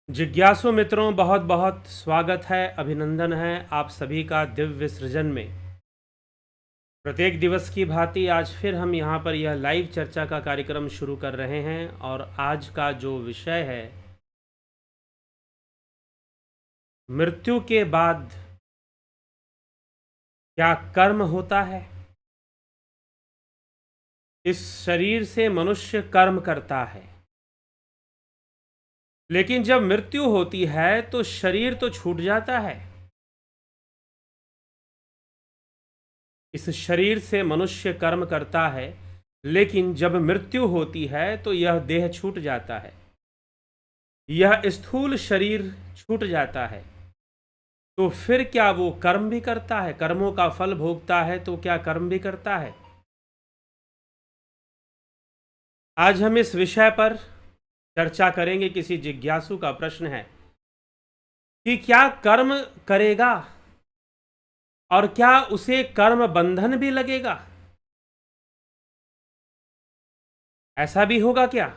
जिज्ञासु मित्रों, बहुत बहुत स्वागत है, अभिनंदन है आप सभी का दिव्य सृजन में। प्रत्येक दिवस की भांति आज फिर हम यहाँ पर यह लाइव चर्चा का कार्यक्रम शुरू कर रहे हैं और आज का जो विषय है, मृत्यु के बाद क्या कर्म होता है। इस शरीर से मनुष्य कर्म करता है, लेकिन जब मृत्यु होती है तो शरीर तो छूट जाता है। इस शरीर से मनुष्य कर्म करता है, लेकिन जब मृत्यु होती है तो यह देह छूट जाता है, यह स्थूल शरीर छूट जाता है। तो फिर क्या वो कर्म भी करता है, कर्मों का फल भोगता है, तो क्या कर्म भी करता है। आज हम इस विषय पर चर्चा करेंगे। किसी जिज्ञासु का प्रश्न है कि क्या कर्म करेगा और क्या उसे कर्म बंधन भी लगेगा, ऐसा भी होगा क्या।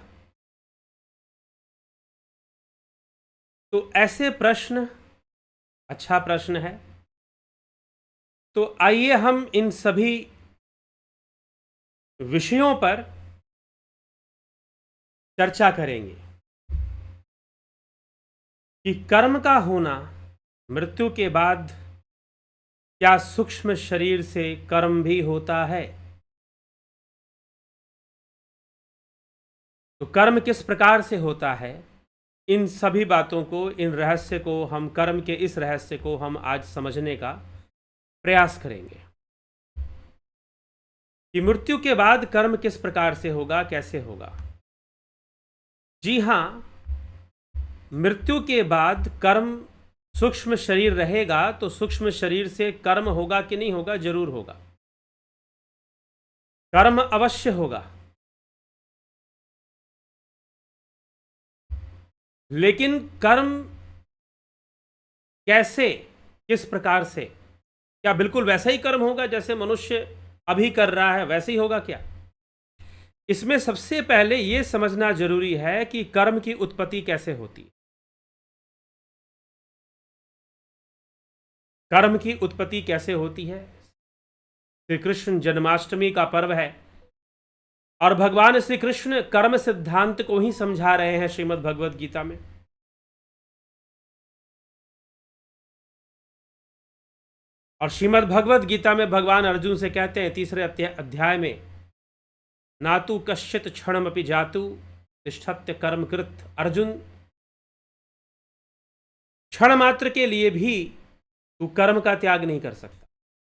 तो ऐसे प्रश्न अच्छा प्रश्न है। तो आइए हम इन सभी विषयों पर चर्चा करेंगे कि कर्म का होना मृत्यु के बाद क्या सूक्ष्म शरीर से कर्म भी होता है। तो कर्म किस प्रकार से होता है, इन सभी बातों को, इन रहस्य को, हम कर्म के इस रहस्य को हम आज समझने का प्रयास करेंगे कि मृत्यु के बाद कर्म किस प्रकार से होगा, कैसे होगा। जी हाँ, मृत्यु के बाद कर्म, सूक्ष्म शरीर रहेगा तो सूक्ष्म शरीर से कर्म होगा कि नहीं होगा, जरूर होगा। कर्म अवश्य होगा, लेकिन कर्म कैसे, किस प्रकार से, क्या बिल्कुल वैसा ही कर्म होगा जैसे मनुष्य अभी कर रहा है, वैसे ही होगा क्या। इसमें सबसे पहले यह समझना जरूरी है कि कर्म की उत्पत्ति कैसे होती है। कर्म की उत्पत्ति कैसे होती है। श्री कृष्ण जन्माष्टमी का पर्व है और भगवान श्री कृष्ण कर्म सिद्धांत को ही समझा रहे हैं श्रीमद् भगवद गीता में। और श्रीमद् भगवद गीता में भगवान अर्जुन से कहते हैं तीसरे अध्याय में, नातु कश्चित क्षणमपि जातु तिष्ठत्य कर्मकृत। अर्जुन, क्षण मात्र के लिए भी तू कर्म का त्याग नहीं कर सकता,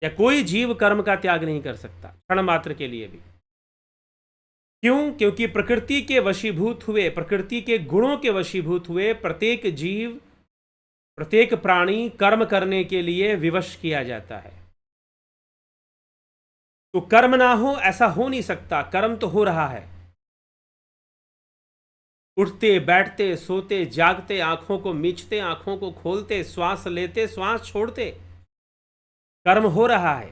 या कोई जीव कर्म का त्याग नहीं कर सकता, क्षण मात्र के लिए भी। क्यों? क्योंकि प्रकृति के वशीभूत हुए, प्रकृति के गुणों के वशीभूत हुए प्रत्येक जीव, प्रत्येक प्राणी कर्म करने के लिए विवश किया जाता है। तो कर्म ना हो ऐसा हो नहीं सकता, कर्म तो हो रहा है। उठते बैठते, सोते जागते, आंखों को मीचते, आंखों को खोलते, श्वास लेते, श्वास छोड़ते, कर्म हो रहा है।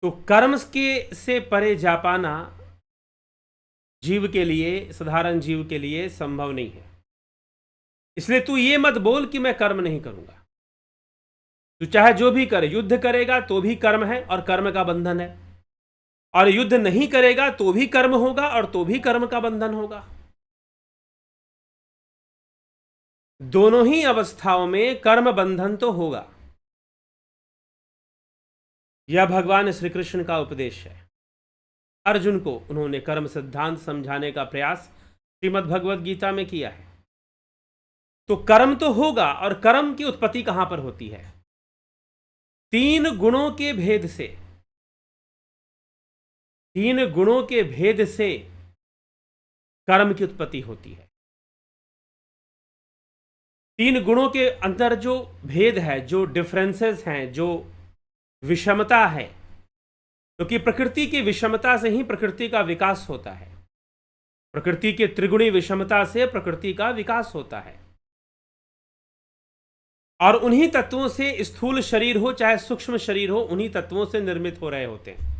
तो कर्म के से परे जा पाना जीव के लिए, साधारण जीव के लिए संभव नहीं है। इसलिए तू ये मत बोल कि मैं कर्म नहीं करूंगा। तू चाहे जो भी करे, युद्ध करेगा तो भी कर्म है और कर्म का बंधन है, और युद्ध नहीं करेगा तो भी कर्म होगा और तो भी कर्म का बंधन होगा। दोनों ही अवस्थाओं में कर्म बंधन तो होगा। यह भगवान श्री कृष्ण का उपदेश है। अर्जुन को उन्होंने कर्म सिद्धांत समझाने का प्रयास श्रीमद् भगवद गीता में किया है। तो कर्म तो होगा, और कर्म की उत्पत्ति कहां पर होती है? तीन गुणों के भेद से, तीन गुणों के भेद से कर्म की उत्पत्ति होती है। तीन गुणों के अंदर जो भेद है, जो डिफरेंसेस हैं, जो विषमता है, क्योंकि प्रकृति की विषमता से ही प्रकृति का विकास होता है। प्रकृति के त्रिगुणी विषमता से प्रकृति का विकास होता है, और उन्हीं तत्वों से स्थूल शरीर हो चाहे सूक्ष्म शरीर हो, उन्हीं तत्वों से निर्मित हो रहे होते हैं।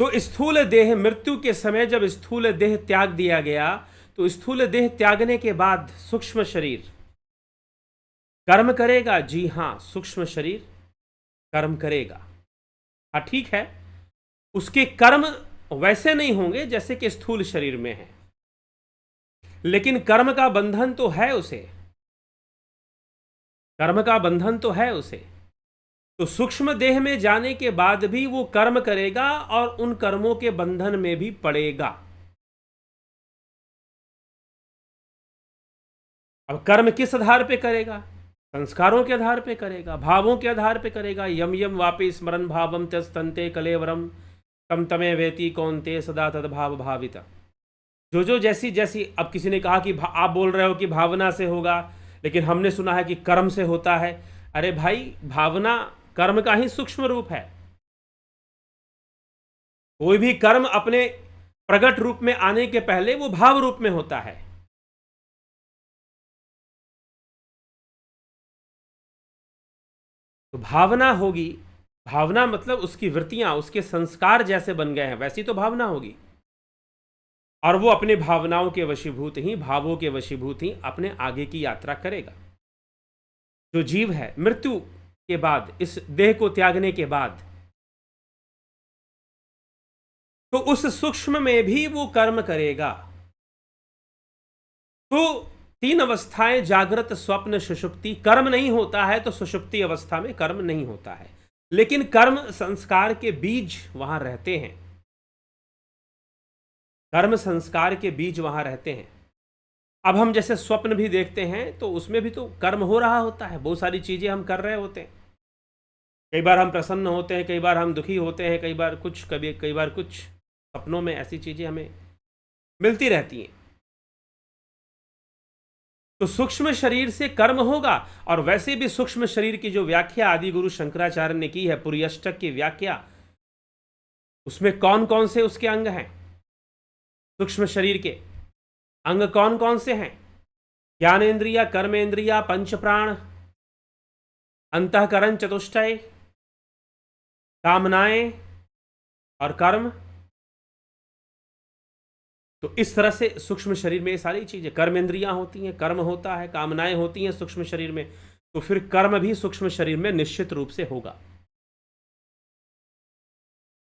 तो स्थूल देह, मृत्यु के समय जब स्थूल देह त्याग दिया गया, तो स्थूल देह त्यागने के बाद सूक्ष्म शरीर कर्म करेगा। जी हां, सूक्ष्म शरीर कर्म करेगा। हाँ ठीक है, उसके कर्म वैसे नहीं होंगे जैसे कि स्थूल शरीर में है, लेकिन कर्म का बंधन तो है उसे, कर्म का बंधन तो है उसे। तो सूक्ष्म देह में जाने के बाद भी वो कर्म करेगा और उन कर्मों के बंधन में भी पड़ेगा। अब कर्म किस आधार पे करेगा? संस्कारों के आधार पे करेगा, भावों के आधार पे करेगा। यम यम वापि स्मरण भावम त्यस्तंते कलेवरम तम तमे वेति कौनते सदा तद्भाव भाविता। जो जो जैसी जैसी, अब किसी ने कहा कि आप बोल रहे हो कि भावना से होगा, लेकिन हमने सुना है कि कर्म से होता है। अरे भाई, भावना कर्म का ही सूक्ष्म रूप है। कोई भी कर्म अपने प्रगट रूप में आने के पहले वो भाव रूप में होता है। तो भावना होगी, भावना मतलब उसकी वृत्तियां, उसके संस्कार जैसे बन गए हैं वैसी तो भावना होगी, और वो अपने भावनाओं के वशीभूत ही, भावों के वशीभूत ही अपने आगे की यात्रा करेगा। जो जीव है मृत्यु के बाद, इस देह को त्यागने के बाद, तो उस सूक्ष्म में भी वो कर्म करेगा। तो 3 अवस्थाएं, जागृत, स्वप्न, सुषुप्ति। कर्म नहीं होता है तो सुषुप्ति अवस्था में कर्म नहीं होता है, लेकिन कर्म संस्कार के बीज वहां रहते हैं, कर्म संस्कार के बीज वहां रहते हैं। अब हम जैसे स्वप्न भी देखते हैं तो उसमें भी तो कर्म हो रहा होता है, बहुत सारी चीजें हम कर रहे होते हैं। कई बार हम प्रसन्न होते हैं, कई बार हम दुखी होते हैं, कई बार कुछ, कई बार कुछ। सपनों में ऐसी चीजें हमें मिलती रहती हैं। तो सूक्ष्म शरीर से कर्म होगा। और वैसे भी सूक्ष्म शरीर की जो व्याख्या आदि गुरु शंकराचार्य ने की है, पुर्यष्टक की व्याख्या, उसमें कौन कौन से उसके अंग हैं? सूक्ष्म शरीर के अंग कौन कौन से हैं? ज्ञानेन्द्रिया, कर्मेंद्रिया, पंच प्राण, अंतःकरण चतुष्टय, कामनाएं और कर्म। तो इस तरह से सूक्ष्म शरीर में ये सारी चीजें, कर्मेंद्रियां होती हैं, कर्म होता है, कामनाएं होती हैं सूक्ष्म शरीर में। तो फिर कर्म भी सूक्ष्म शरीर में निश्चित रूप से होगा।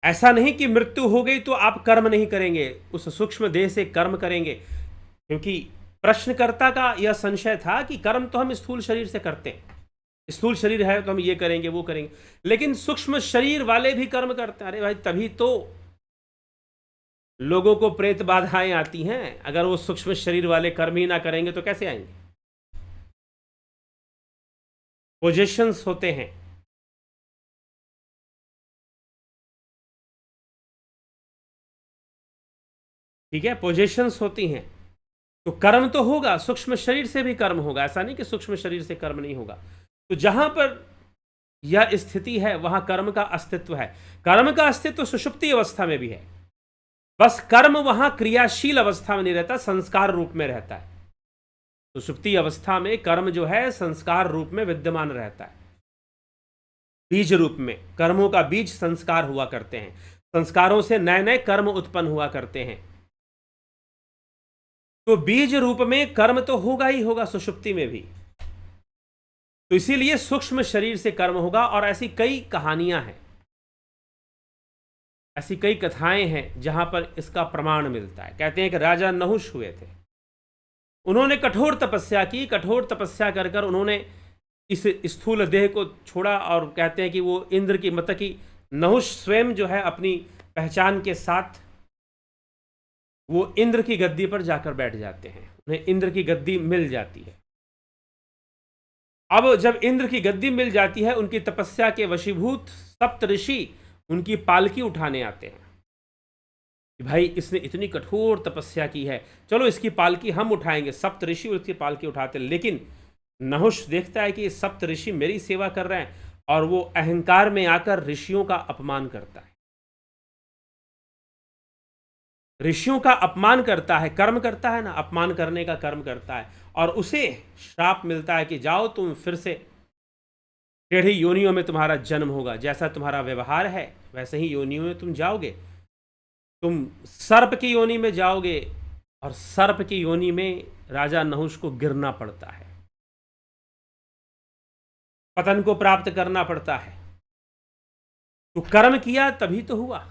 ऐसा नहीं कि मृत्यु हो गई तो आप कर्म नहीं करेंगे, उस सूक्ष्म देह से कर्म करेंगे। क्योंकि प्रश्नकर्ता का यह संशय था कि कर्म तो हम स्थूल शरीर से करते हैं, स्थूल शरीर है तो हम ये करेंगे वो करेंगे, लेकिन सूक्ष्म शरीर वाले भी कर्म करते हैं। अरे भाई, तभी तो लोगों को प्रेत बाधाएं आती हैं। अगर वो सूक्ष्म शरीर वाले कर्म ही ना करेंगे तो कैसे आएंगे? पोजेशंस होते हैं। ठीक है, पोजेशंस होती हैं। तो कर्म तो होगा, सूक्ष्म शरीर से भी कर्म होगा। ऐसा नहीं कि सूक्ष्म शरीर से कर्म नहीं होगा। तो जहां पर यह स्थिति है वहां कर्म का अस्तित्व है। कर्म का अस्तित्व सुषुप्ति अवस्था में भी है, बस कर्म वहां क्रियाशील अवस्था में नहीं रहता, संस्कार रूप में रहता है। सुषुप्ति अवस्था में कर्म जो है संस्कार रूप में विद्यमान रहता है, बीज रूप में। कर्मों का बीज संस्कार हुआ करते हैं, संस्कारों से नए नए कर्म उत्पन्न हुआ करते हैं। तो बीज रूप में कर्म तो होगा ही होगा सुषुप्ति में भी। तो इसीलिए सूक्ष्म शरीर से कर्म होगा। और ऐसी कई कहानियां हैं, ऐसी कई कथाएं हैं जहां पर इसका प्रमाण मिलता है। कहते हैं कि राजा नहुष हुए थे, उन्होंने कठोर तपस्या की, कठोर तपस्या कर कर उन्होंने इस स्थूल देह को छोड़ा। और कहते हैं कि वो इंद्र की, मतलब कि नहुष स्वयं जो है अपनी पहचान के साथ वो इंद्र की गद्दी पर जाकर बैठ जाते हैं, उन्हें इंद्र की गद्दी मिल जाती है। अब जब इंद्र की गद्दी मिल जाती है, उनकी तपस्या के वशीभूत सप्त ऋषि उनकी पालकी उठाने आते हैं कि भाई इसने इतनी कठोर तपस्या की है, चलो इसकी पालकी हम उठाएंगे। सप्त ऋषि उसकी पालकी उठाते हैं, लेकिन नहुष देखता है कि ये सप्त ऋषि मेरी सेवा कर रहे हैं, और वो अहंकार में आकर ऋषियों का अपमान करता है। ऋषियों का अपमान करता है, कर्म करता है ना, अपमान करने का कर्म करता है, और उसे श्राप मिलता है कि जाओ तुम फिर से टेढ़ी योनियों में तुम्हारा जन्म होगा, जैसा तुम्हारा व्यवहार है वैसे ही योनियों में तुम जाओगे। तुम सर्प की योनि में जाओगे और सर्प की योनि में राजा नहुष को गिरना पड़ता है, पतन को प्राप्त करना पड़ता है। तो कर्म किया तभी तो हुआ।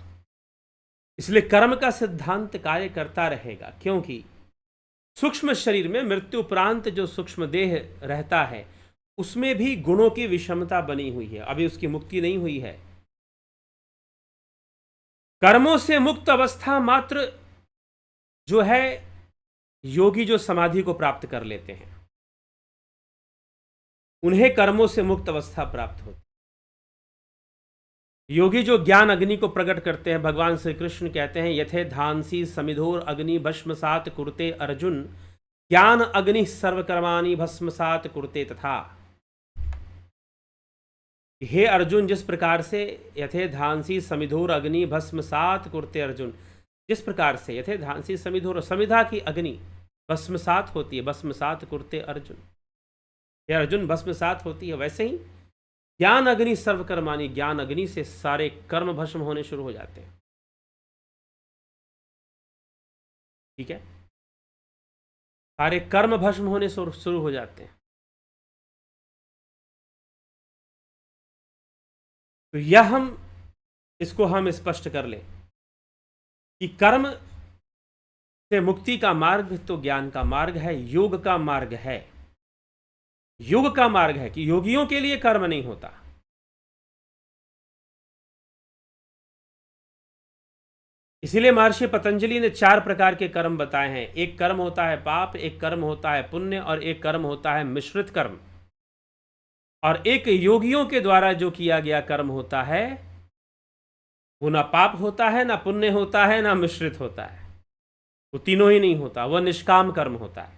इसलिए कर्म का सिद्धांत कार्य करता रहेगा, क्योंकि सूक्ष्म शरीर में मृत्यु उपरांत जो सूक्ष्म देह रहता है उसमें भी गुणों की विषमता बनी हुई है, अभी उसकी मुक्ति नहीं हुई है। कर्मों से मुक्त अवस्था मात्र जो है योगी जो समाधि को प्राप्त कर लेते हैं उन्हें कर्मों से मुक्त अवस्था प्राप्त होती। योगी जो ज्ञान अग्नि को प्रकट करते हैं, भगवान श्री कृष्ण कहते हैं यथे धांसी समिधोर अग्नि भस्मसात कुरुते अर्जुन, ज्ञान अग्नि सर्वकर्माणि भस्मसात कुरुते तथा। हे अर्जुन, जिस प्रकार से यथे धांसी समिधोर अग्नि भस्मसात कुरुते अर्जुन, जिस प्रकार से यथे धांसी समिधोर समिधा की अग्नि भस्मसात होती है, भस्मसात कुरुते अर्जुन, हे अर्जुन भस्मसात होती है, वैसे ही ज्ञान अग्नि सर्वकर्माणि, ज्ञान अग्नि से सारे कर्म भस्म होने शुरू हो जाते हैं। ठीक है, सारे कर्म भस्म होने शुरू हो जाते हैं। तो यह इसको हम स्पष्ट कर लें कि कर्म से मुक्ति का मार्ग तो ज्ञान का मार्ग है, योग का मार्ग है। योग का मार्ग है कि योगियों के लिए कर्म नहीं होता। इसीलिए महर्षि पतंजलि ने 4 प्रकार के कर्म बताए हैं। एक कर्म होता है पाप, एक कर्म होता है पुण्य, और एक कर्म होता है मिश्रित कर्म। और एक योगियों के द्वारा जो किया गया कर्म होता है वो ना पाप होता है, ना पुण्य होता है, ना मिश्रित होता है, वो तीनों ही नहीं होता, वह निष्काम कर्म होता है।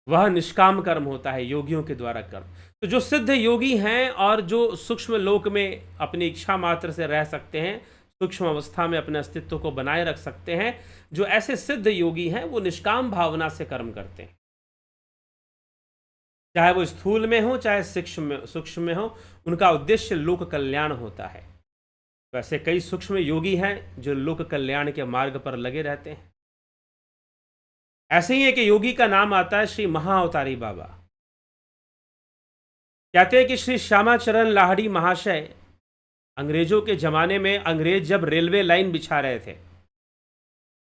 वह निष्काम कर्म होता है योगियों के द्वारा कर्म। तो जो सिद्ध योगी हैं और जो सूक्ष्म लोक में अपनी इच्छा मात्र से रह सकते हैं, सूक्ष्म अवस्था में अपने अस्तित्व को बनाए रख सकते हैं, जो ऐसे सिद्ध योगी हैं वो निष्काम भावना से कर्म करते हैं, चाहे वो स्थूल में हो चाहे सूक्ष्म में हो, उनका उद्देश्य लोक कल्याण होता है। वैसे कई सूक्ष्म योगी हैं जो लोक कल्याण के मार्ग पर लगे रहते हैं। ऐसे ही एक योगी का नाम आता है श्री महाअवतारी बाबा। कहते हैं कि श्री श्यामाचरण लाहिड़ी महाशय अंग्रेजों के जमाने में, अंग्रेज जब रेलवे लाइन बिछा रहे थे,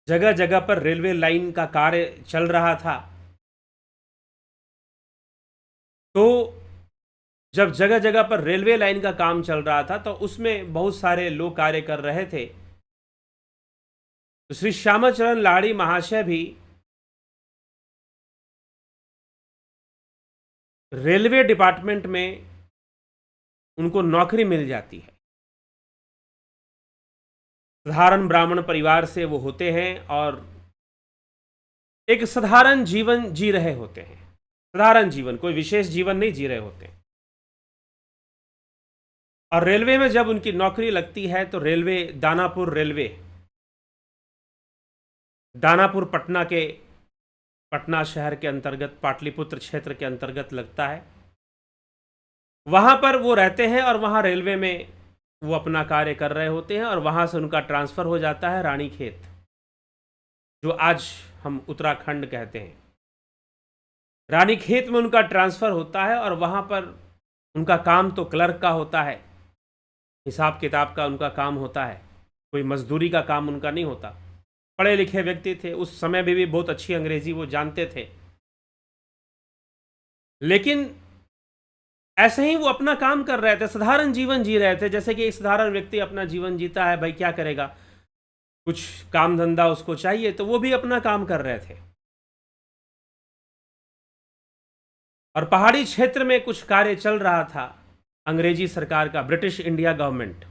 जगह जगह पर रेलवे लाइन का कार्य चल रहा था, तो जब जगह जगह पर रेलवे लाइन का काम चल रहा था तो उसमें बहुत सारे लोग कार्य कर रहे थे। तो श्री श्यामाचरण लाहिड़ी महाशय भी रेलवे डिपार्टमेंट में उनको नौकरी मिल जाती है। साधारण ब्राह्मण परिवार से वो होते हैं और एक साधारण जीवन जी रहे होते हैं। साधारण जीवन, कोई विशेष जीवन नहीं जी रहे होते। और रेलवे में जब उनकी नौकरी लगती है तो रेलवे दानापुर पटना शहर के अंतर्गत, पाटलिपुत्र क्षेत्र के अंतर्गत लगता है। वहाँ पर वो रहते हैं और वहाँ रेलवे में वो अपना कार्य कर रहे होते हैं और वहाँ से उनका ट्रांसफ़र हो जाता है रानीखेत, जो आज हम उत्तराखंड कहते हैं। रानीखेत में उनका ट्रांसफ़र होता है और वहाँ पर उनका काम तो क्लर्क का होता है, हिसाब किताब का उनका काम होता है, कोई मजदूरी का काम उनका नहीं होता। पढ़े लिखे व्यक्ति थे, उस समय भी बहुत अच्छी अंग्रेजी वो जानते थे, लेकिन ऐसे ही वो अपना काम कर रहे थे, साधारण जीवन जी रहे थे, जैसे कि एक साधारण व्यक्ति अपना जीवन जीता है। भाई क्या करेगा, कुछ काम धंधा उसको चाहिए, तो वो भी अपना काम कर रहे थे। और पहाड़ी क्षेत्र में कुछ कार्य चल रहा था अंग्रेजी सरकार का, ब्रिटिश इंडिया गवर्नमेंट,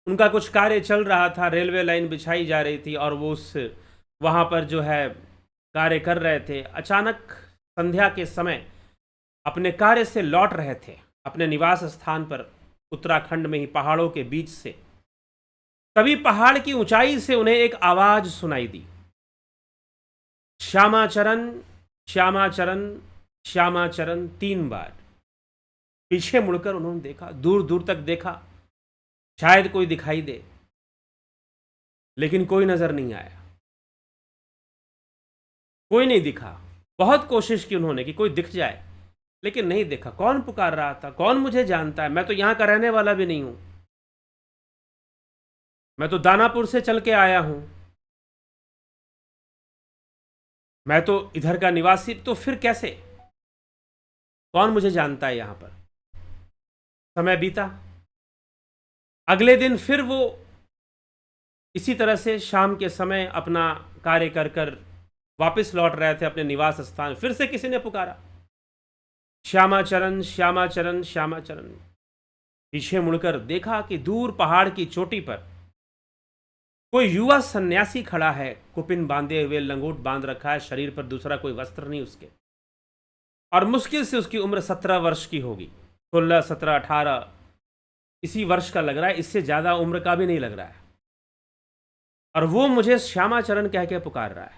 उनका कुछ कार्य चल रहा था, रेलवे लाइन बिछाई जा रही थी और वो वहाँ पर जो है कार्य कर रहे थे। अचानक संध्या के समय अपने कार्य से लौट रहे थे अपने निवास स्थान पर, उत्तराखंड में ही पहाड़ों के बीच से, तभी पहाड़ की ऊंचाई से उन्हें एक आवाज सुनाई दी, श्यामाचरण श्यामाचरण श्यामाचरण, 3 बार। पीछे मुड़कर उन्होंने देखा, दूर दूर तक देखा शायद कोई दिखाई दे, लेकिन कोई नजर नहीं आया, कोई नहीं दिखा। बहुत कोशिश की उन्होंने कि कोई दिख जाए, लेकिन नहीं दिखा। कौन पुकार रहा था? कौन मुझे जानता है? मैं तो यहां का रहने वाला भी नहीं हूं, मैं तो दानापुर से चल के आया हूं, मैं तो इधर का निवासी। तो फिर कैसे? कौन मुझे जानता है यहां पर? समय बीता। अगले दिन फिर वो इसी तरह से शाम के समय अपना कार्य कर कर वापस लौट रहे थे अपने निवास स्थान। फिर से किसी ने पुकारा, श्यामाचरण, श्यामाचरण, श्यामाचरण। पीछे मुड़कर देखा कि दूर पहाड़ की चोटी पर कोई युवा सन्यासी खड़ा है, कुपिन बांधे हुए, लंगोट बांध रखा है, शरीर पर दूसरा कोई वस्त्र नहीं उसके, और मुश्किल से उसकी उम्र 17 वर्ष की होगी, 16, 17, 18 इसी वर्ष का लग रहा है, इससे ज्यादा उम्र का भी नहीं लग रहा है। और वो मुझे श्यामाचरण कह के पुकार रहा है।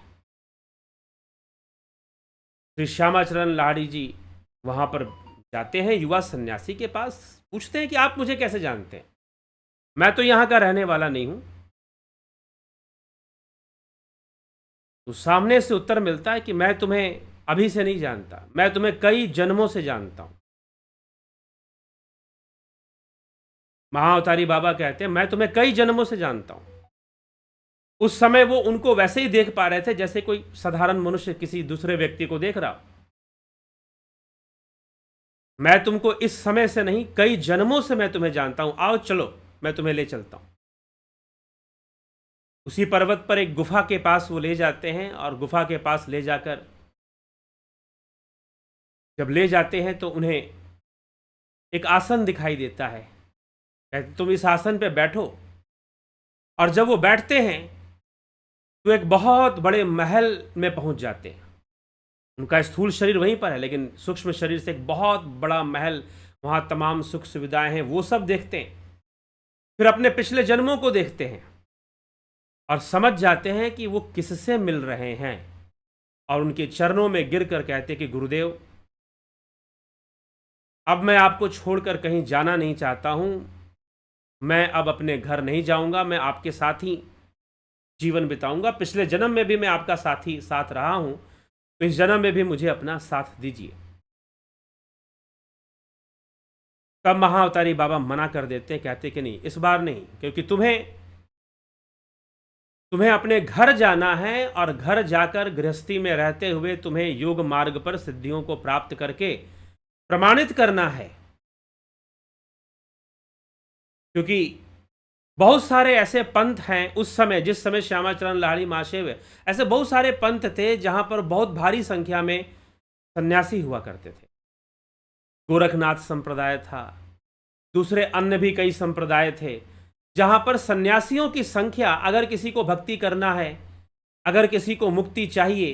श्री श्यामाचरण लाहिड़ी जी वहां पर जाते हैं युवा सन्यासी के पास, पूछते हैं कि आप मुझे कैसे जानते हैं? मैं तो यहां का रहने वाला नहीं हूं। तो सामने से उत्तर मिलता है कि मैं तुम्हें अभी से नहीं जानता, मैं तुम्हें कई जन्मों से जानता हूं। महाअवतारी बाबा कहते हैं मैं तुम्हें कई जन्मों से जानता हूं। उस समय वो उनको वैसे ही देख पा रहे थे जैसे कोई साधारण मनुष्य किसी दूसरे व्यक्ति को देख रहा। मैं तुमको इस समय से नहीं, कई जन्मों से मैं तुम्हें जानता हूं, आओ चलो मैं तुम्हें ले चलता हूं। उसी पर्वत पर एक गुफा के पास वो ले जाते हैं, और गुफा के पास ले जाकर जब ले जाते हैं तो उन्हें एक आसन दिखाई देता है। कहते तुम इस आसन पे बैठो। और जब वो बैठते हैं तो एक बहुत बड़े महल में पहुंच जाते हैं। उनका स्थूल शरीर वहीं पर है, लेकिन सूक्ष्म शरीर से एक बहुत बड़ा महल, वहाँ तमाम सुख सुविधाएं हैं, वो सब देखते हैं। फिर अपने पिछले जन्मों को देखते हैं और समझ जाते हैं कि वो किससे मिल रहे हैं, और उनके चरणों में गिरकर कहते कि गुरुदेव, अब मैं आपको छोड़कर कहीं जाना नहीं चाहता हूं, मैं अब अपने घर नहीं जाऊंगा, मैं आपके साथ ही जीवन बिताऊंगा। पिछले जन्म में भी मैं आपका साथी साथ रहा हूं, तो इस जन्म में भी मुझे अपना साथ दीजिए। तब महाअवतारी बाबा मना कर देते हैं, कहते कि नहीं, इस बार नहीं, क्योंकि तुम्हें अपने घर जाना है, और घर जाकर गृहस्थी में रहते हुए तुम्हें योग मार्ग पर सिद्धियों को प्राप्त करके प्रमाणित करना है। क्योंकि बहुत सारे ऐसे पंथ हैं उस समय, जिस समय श्यामाचरण लाहिड़ी महाशय हुए, ऐसे बहुत सारे पंथ थे जहां पर बहुत भारी संख्या में सन्यासी हुआ करते थे। गोरखनाथ संप्रदाय था, दूसरे अन्य भी कई संप्रदाय थे, जहां पर सन्यासियों की संख्या, अगर किसी को भक्ति करना है, अगर किसी को मुक्ति चाहिए,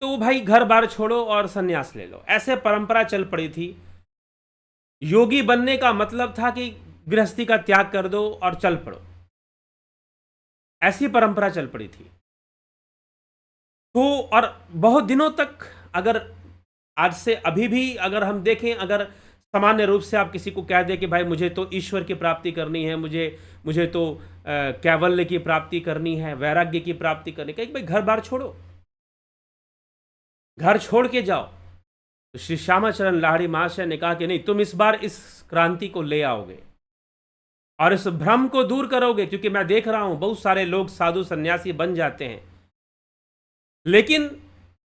तो वो भाई घर बार छोड़ो और सन्यास ले लो, ऐसे परंपरा चल पड़ी थी। योगी बनने का मतलब था कि गृहस्थी का त्याग कर दो और चल पड़ो, ऐसी परंपरा चल पड़ी थी। तो और बहुत दिनों तक, अगर आज से अभी भी अगर हम देखें, अगर सामान्य रूप से आप किसी को कह दें कि भाई मुझे तो ईश्वर की प्राप्ति करनी है, मुझे तो कैवल्य की प्राप्ति करनी है, वैराग्य की प्राप्ति करनी है, भाई घर बार छोड़ो, घर छोड़ के जाओ। तो श्री श्यामाचरण लाहिड़ी महाशय ने कहा कि नहीं, तुम इस बार इस क्रांति को ले आओगे और इस भ्रम को दूर करोगे, क्योंकि मैं देख रहा हूं बहुत सारे लोग साधु सन्यासी बन जाते हैं, लेकिन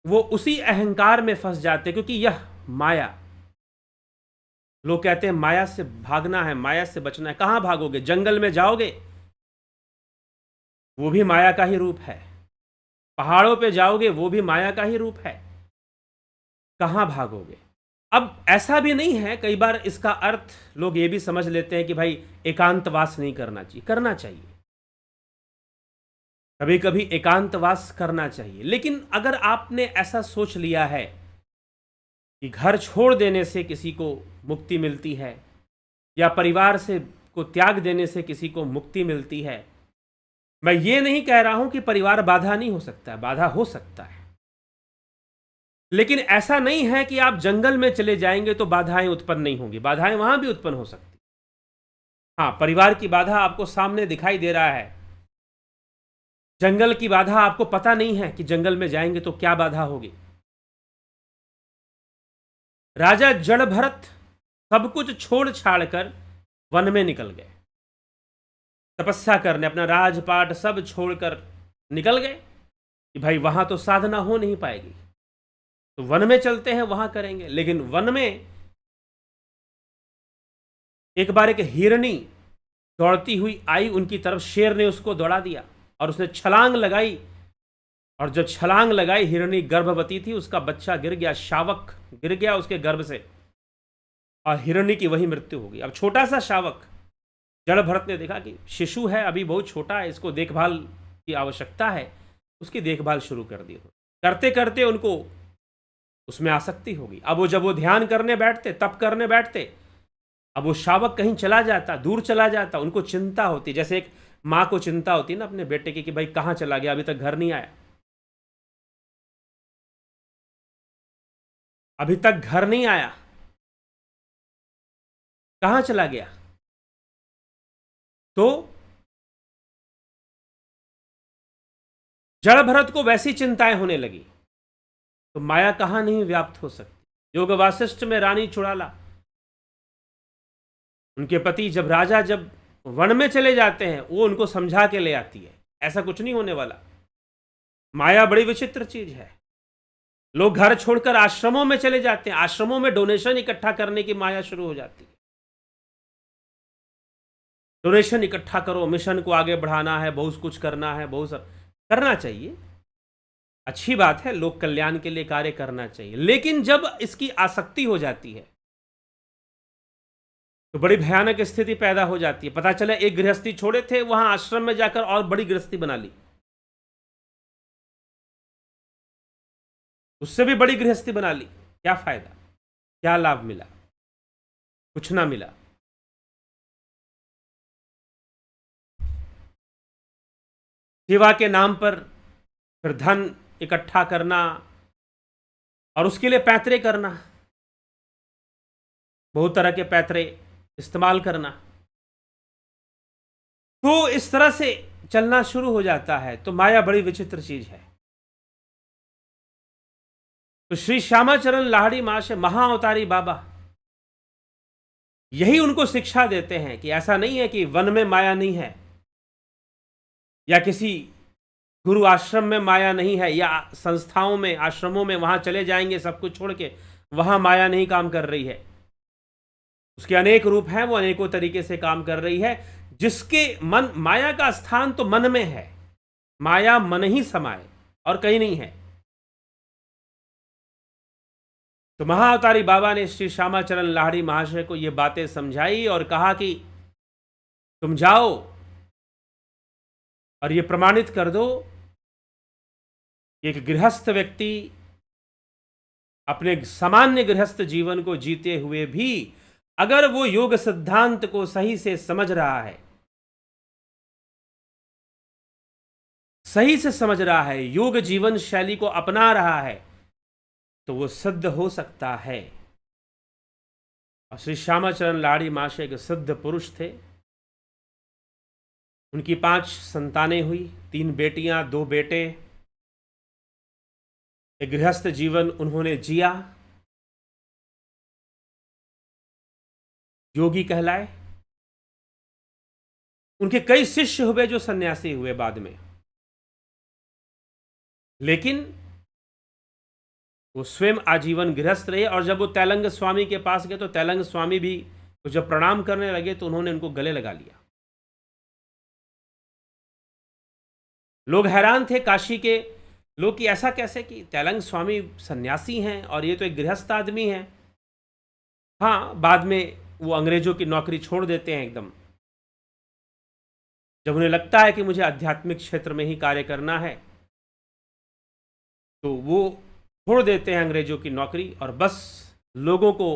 वो उसी अहंकार में फंस जाते हैं, क्योंकि यह माया, लोग कहते हैं माया से भागना है, माया से बचना है। कहां भागोगे? जंगल में जाओगे, वो भी माया का ही रूप है। पहाड़ों पे जाओगे, वो भी माया का ही रूप है। कहां भागोगे? अब ऐसा भी नहीं है, कई बार इसका अर्थ लोग ये भी समझ लेते हैं कि भाई एकांतवास नहीं करना चाहिए। करना चाहिए, कभी कभी एकांतवास करना चाहिए, लेकिन अगर आपने ऐसा सोच लिया है कि घर छोड़ देने से किसी को मुक्ति मिलती है, या परिवार से को त्याग देने से किसी को मुक्ति मिलती है, मैं ये नहीं कह रहा हूं कि परिवार बाधा नहीं हो सकता है, बाधा हो सकता है, लेकिन ऐसा नहीं है कि आप जंगल में चले जाएंगे तो बाधाएं उत्पन्न नहीं होंगी। बाधाएं वहां भी उत्पन्न हो सकती, हाँ, परिवार की बाधा आपको सामने दिखाई दे रहा है, जंगल की बाधा आपको पता नहीं है कि जंगल में जाएंगे तो क्या बाधा होगी। राजा जड़ भरत सब कुछ छोड़ छाड़ कर वन में निकल गए, तपस्या करने अपना राजपाट सब छोड़कर निकल गए कि भाई वहां तो साधना हो नहीं पाएगी, तो वन में चलते हैं, वहां करेंगे। लेकिन वन में एक बार एक हिरनी दौड़ती हुई आई उनकी तरफ, शेर ने उसको दौड़ा दिया और उसने छलांग लगाई, और जब छलांग लगाई, हिरनी गर्भवती थी, उसका बच्चा गिर गया, शावक गिर गया उसके गर्भ से, और हिरनी की वही मृत्यु हो गई। अब छोटा सा शावक, जड़ भरत ने देखा कि शिशु है, अभी बहुत छोटा है, इसको देखभाल की आवश्यकता है, उसकी देखभाल शुरू कर दी। करते करते उनको उसमें आसक्ति होगी। अब जब वो ध्यान करने बैठते, तप करने बैठते, अब वो शावक कहीं चला जाता, दूर चला जाता, उनको चिंता होती, जैसे एक माँ को चिंता होती है ना अपने बेटे की कि भाई कहाँ चला गया, अभी तक घर नहीं आया, अभी तक घर नहीं आया, कहाँ चला गया। तो जड़ भरत को वैसी चिंताएं होने लगी, तो माया कहां नहीं व्याप्त हो सकती। योग वासिष्ठ में रानी चुड़ाला, उनके पति जब राजा जब वन में चले जाते हैं, वो उनको समझा के ले आती है, ऐसा कुछ नहीं होने वाला। माया बड़ी विचित्र चीज है। लोग घर छोड़कर आश्रमों में चले जाते हैं, आश्रमों में डोनेशन इकट्ठा करने की माया शुरू हो जाती है। डोनेशन इकट्ठा करो, मिशन को आगे बढ़ाना है, बहुत कुछ करना है, बहुत सब करना चाहिए, अच्छी बात है, लोक कल्याण के लिए कार्य करना चाहिए। लेकिन जब इसकी आसक्ति हो जाती है तो बड़ी भयानक स्थिति पैदा हो जाती है। पता चला एक गृहस्थी छोड़े थे, वहां आश्रम में जाकर और बड़ी गृहस्थी बना ली, उससे भी बड़ी गृहस्थी बना ली। क्या फायदा, क्या लाभ मिला? कुछ ना मिला। सेवा के नाम पर फिर धन इकट्ठा करना और उसके लिए पैतरे करना, बहुत तरह के पैतरे इस्तेमाल करना, तो इस तरह से चलना शुरू हो जाता है। तो माया बड़ी विचित्र चीज है। तो श्री श्यामाचरण लाहिड़ी महाशय, महाअवतारी बाबा, यही उनको शिक्षा देते हैं कि ऐसा नहीं है कि वन में माया नहीं है, या किसी गुरु आश्रम में माया नहीं है, या संस्थाओं में, आश्रमों में वहां चले जाएंगे सब कुछ छोड़ के, वहां माया नहीं काम कर रही है। उसके अनेक रूप हैं, वो अनेकों तरीके से काम कर रही है। जिसके मन, माया का स्थान तो मन में है, माया मन ही समाये और कहीं नहीं है। तो महाअवतारी बाबा ने श्री श्यामाचरण लाहिड़ी महाशय को ये बातें समझाई और कहा कि तुम जाओ और ये प्रमाणित कर दो कि एक गृहस्थ व्यक्ति अपने सामान्य गृहस्थ जीवन को जीते हुए भी अगर वो योग सिद्धांत को सही से समझ रहा है, सही से समझ रहा है, योग जीवन शैली को अपना रहा है, तो वो सिद्ध हो सकता है। और श्री श्यामाचरण लाहिड़ी महाशय एक सिद्ध पुरुष थे। उनकी 5 संतानें हुई, 3 बेटियां, 2 बेटे। एक गृहस्थ जीवन उन्होंने जिया, योगी कहलाए। उनके कई शिष्य हुए जो सन्यासी हुए बाद में, लेकिन वो स्वयं आजीवन गृहस्थ रहे। और जब वो तैलंग स्वामी के पास गए तो तैलंग स्वामी भी जब प्रणाम करने लगे तो उन्होंने उनको गले लगा लिया। लोग हैरान थे, काशी के लोग, कि ऐसा कैसे कि तैलंग स्वामी सन्यासी हैं और ये तो एक गृहस्थ आदमी है। हाँ, बाद में वो अंग्रेजों की नौकरी छोड़ देते हैं एकदम, जब उन्हें लगता है कि मुझे आध्यात्मिक क्षेत्र में ही कार्य करना है, तो वो छोड़ देते हैं अंग्रेजों की नौकरी और बस लोगों को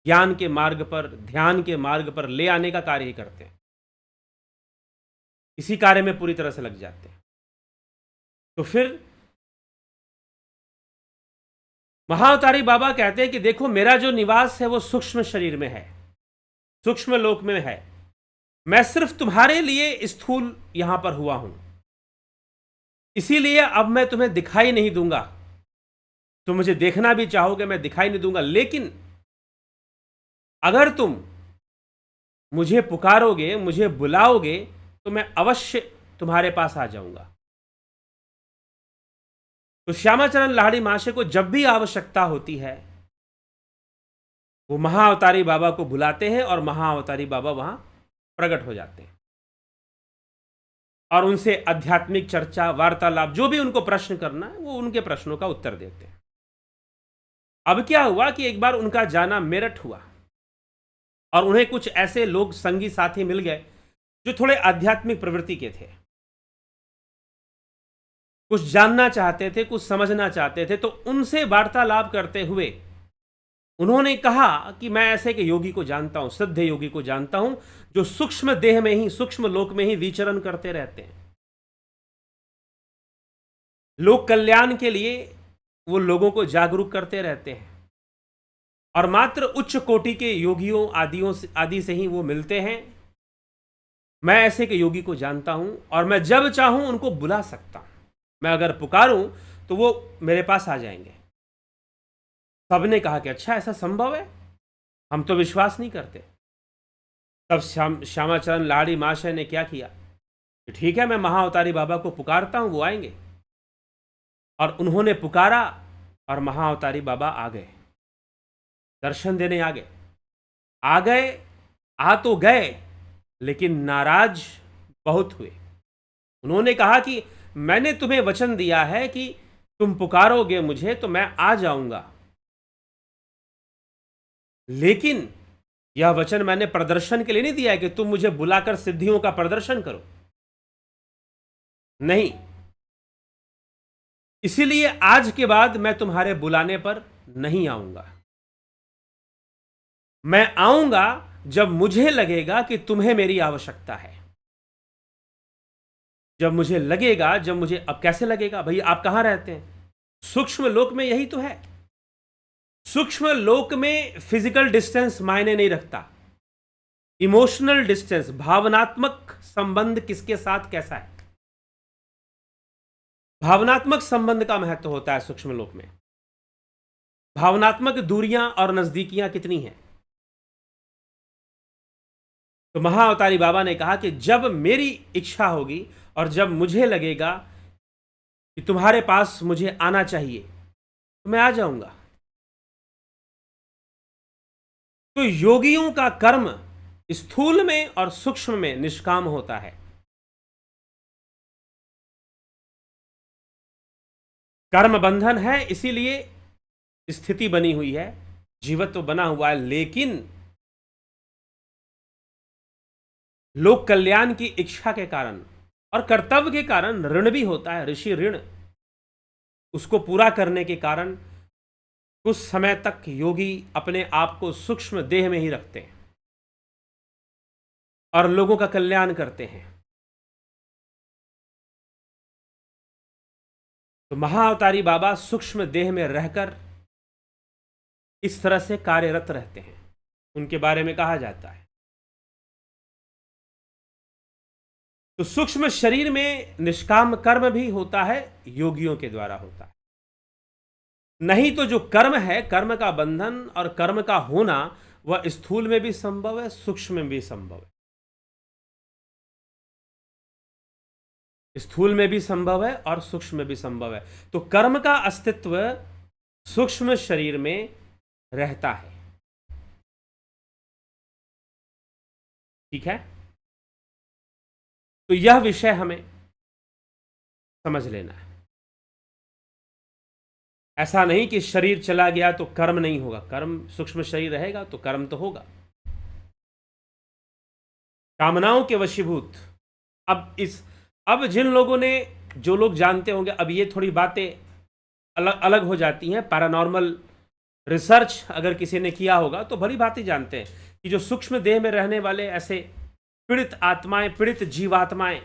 ज्ञान के मार्ग पर, ध्यान के मार्ग पर ले आने का कार्य ही करते हैं। इसी कार्य में पूरी तरह से लग जाते हैं। तो फिर महाअवतारी बाबा कहते हैं कि देखो, मेरा जो निवास है वो सूक्ष्म शरीर में है, सूक्ष्म लोक में है। मैं सिर्फ तुम्हारे लिए स्थूल यहां पर हुआ हूं, इसीलिए अब मैं तुम्हें दिखाई नहीं दूंगा। तुम मुझे देखना भी चाहोगे, मैं दिखाई नहीं दूंगा, लेकिन अगर तुम मुझे पुकारोगे, मुझे बुलाओगे, तो मैं अवश्य तुम्हारे पास आ जाऊंगा। तो श्यामाचरण लाहिड़ी महाशय को जब भी आवश्यकता होती है, वो महाअवतारी बाबा को बुलाते हैं और महाअवतारी बाबा वहां प्रकट हो जाते हैं और उनसे आध्यात्मिक चर्चा, वार्तालाप, जो भी उनको प्रश्न करना है, वो उनके प्रश्नों का उत्तर देते हैं। अब क्या हुआ कि एक बार उनका जाना मेरठ हुआ और उन्हें कुछ ऐसे लोग, संगी साथी मिल गए जो थोड़े आध्यात्मिक प्रवृत्ति के थे, कुछ जानना चाहते थे, कुछ समझना चाहते थे। तो उनसे वार्तालाप करते हुए उन्होंने कहा कि मैं ऐसे के योगी को जानता हूं, सिद्ध योगी को जानता हूं, जो सूक्ष्म देह में ही, सूक्ष्म लोक में ही विचरण करते रहते हैं। लोक कल्याण के लिए वो लोगों को जागरूक करते रहते हैं और मात्र उच्च कोटि के योगियों आदि से ही वो मिलते हैं। मैं ऐसे के योगी को जानता हूं और मैं जब चाहूं उनको बुला सकता हूं। मैं अगर पुकारूं तो वो मेरे पास आ जाएंगे। सबने कहा कि अच्छा, ऐसा संभव है? हम तो विश्वास नहीं करते। तब श्यामाचरण लाहिड़ी महाशय ने क्या किया कि ठीक है, मैं महाअवतारी बाबा को पुकारता हूं, वो आएंगे। और उन्होंने पुकारा और महाअवतारी बाबा आ गए, दर्शन देने आ गए। आ तो गए, लेकिन नाराज बहुत हुए। उन्होंने कहा कि मैंने तुम्हें वचन दिया है कि तुम पुकारोगे मुझे तो मैं आ जाऊंगा, लेकिन यह वचन मैंने प्रदर्शन के लिए नहीं दिया है कि तुम मुझे बुलाकर सिद्धियों का प्रदर्शन करो। नहीं, इसीलिए आज के बाद मैं तुम्हारे बुलाने पर नहीं आऊंगा। मैं आऊंगा जब मुझे लगेगा कि तुम्हें मेरी आवश्यकता है। जब मुझे लगेगा, जब मुझे, अब कैसे लगेगा भैया, आप कहां रहते हैं? सूक्ष्म लोक में यही तो है। सूक्ष्म लोक में फिजिकल डिस्टेंस मायने नहीं रखता। इमोशनल डिस्टेंस, भावनात्मक संबंध किसके साथ कैसा है, भावनात्मक संबंध का महत्व होता है सूक्ष्म लोक में। भावनात्मक दूरियां और नजदीकियां कितनी हैं। तो महाअवतारी बाबा ने कहा कि जब मेरी इच्छा होगी और जब मुझे लगेगा कि तुम्हारे पास मुझे आना चाहिए, तो मैं आ जाऊंगा। तो योगियों का कर्म स्थूल में और सूक्ष्म में निष्काम होता है। कर्म बंधन है, इसीलिए स्थिति बनी हुई है, जीवत्व बना हुआ है, लेकिन लोक कल्याण की इच्छा के कारण और कर्तव्य के कारण ऋण भी होता है, ऋषि ऋण, उसको पूरा करने के कारण कुछ समय तक योगी अपने आप को सूक्ष्म देह में ही रखते हैं और लोगों का कल्याण करते हैं। तो महाअवतारी बाबा सूक्ष्म देह में रहकर इस तरह से कार्यरत रहते हैं, उनके बारे में कहा जाता है। तो सूक्ष्म शरीर में निष्काम कर्म भी होता है, योगियों के द्वारा होता है। नहीं तो जो कर्म है, कर्म का बंधन और कर्म का होना, वह स्थूल में भी संभव है, सूक्ष्म में भी संभव है। स्थूल में भी संभव है और सूक्ष्म में भी संभव है। तो कर्म का अस्तित्व सूक्ष्म शरीर में रहता है। ठीक है, तो यह विषय हमें समझ लेना है। ऐसा नहीं कि शरीर चला गया तो कर्म नहीं होगा, कर्म, सूक्ष्म शरीर रहेगा तो कर्म तो होगा। कामनाओं के वशीभूत। अब जिन लोगों ने, जो लोग जानते होंगे, अब ये थोड़ी बातें अलग अलग हो जाती हैं। पैरानॉर्मल रिसर्च अगर किसी ने किया होगा तो भली बातें जानते हैं कि जो सूक्ष्म देह में रहने वाले ऐसे पीड़ित आत्माएं, पीड़ित जीवात्माएं,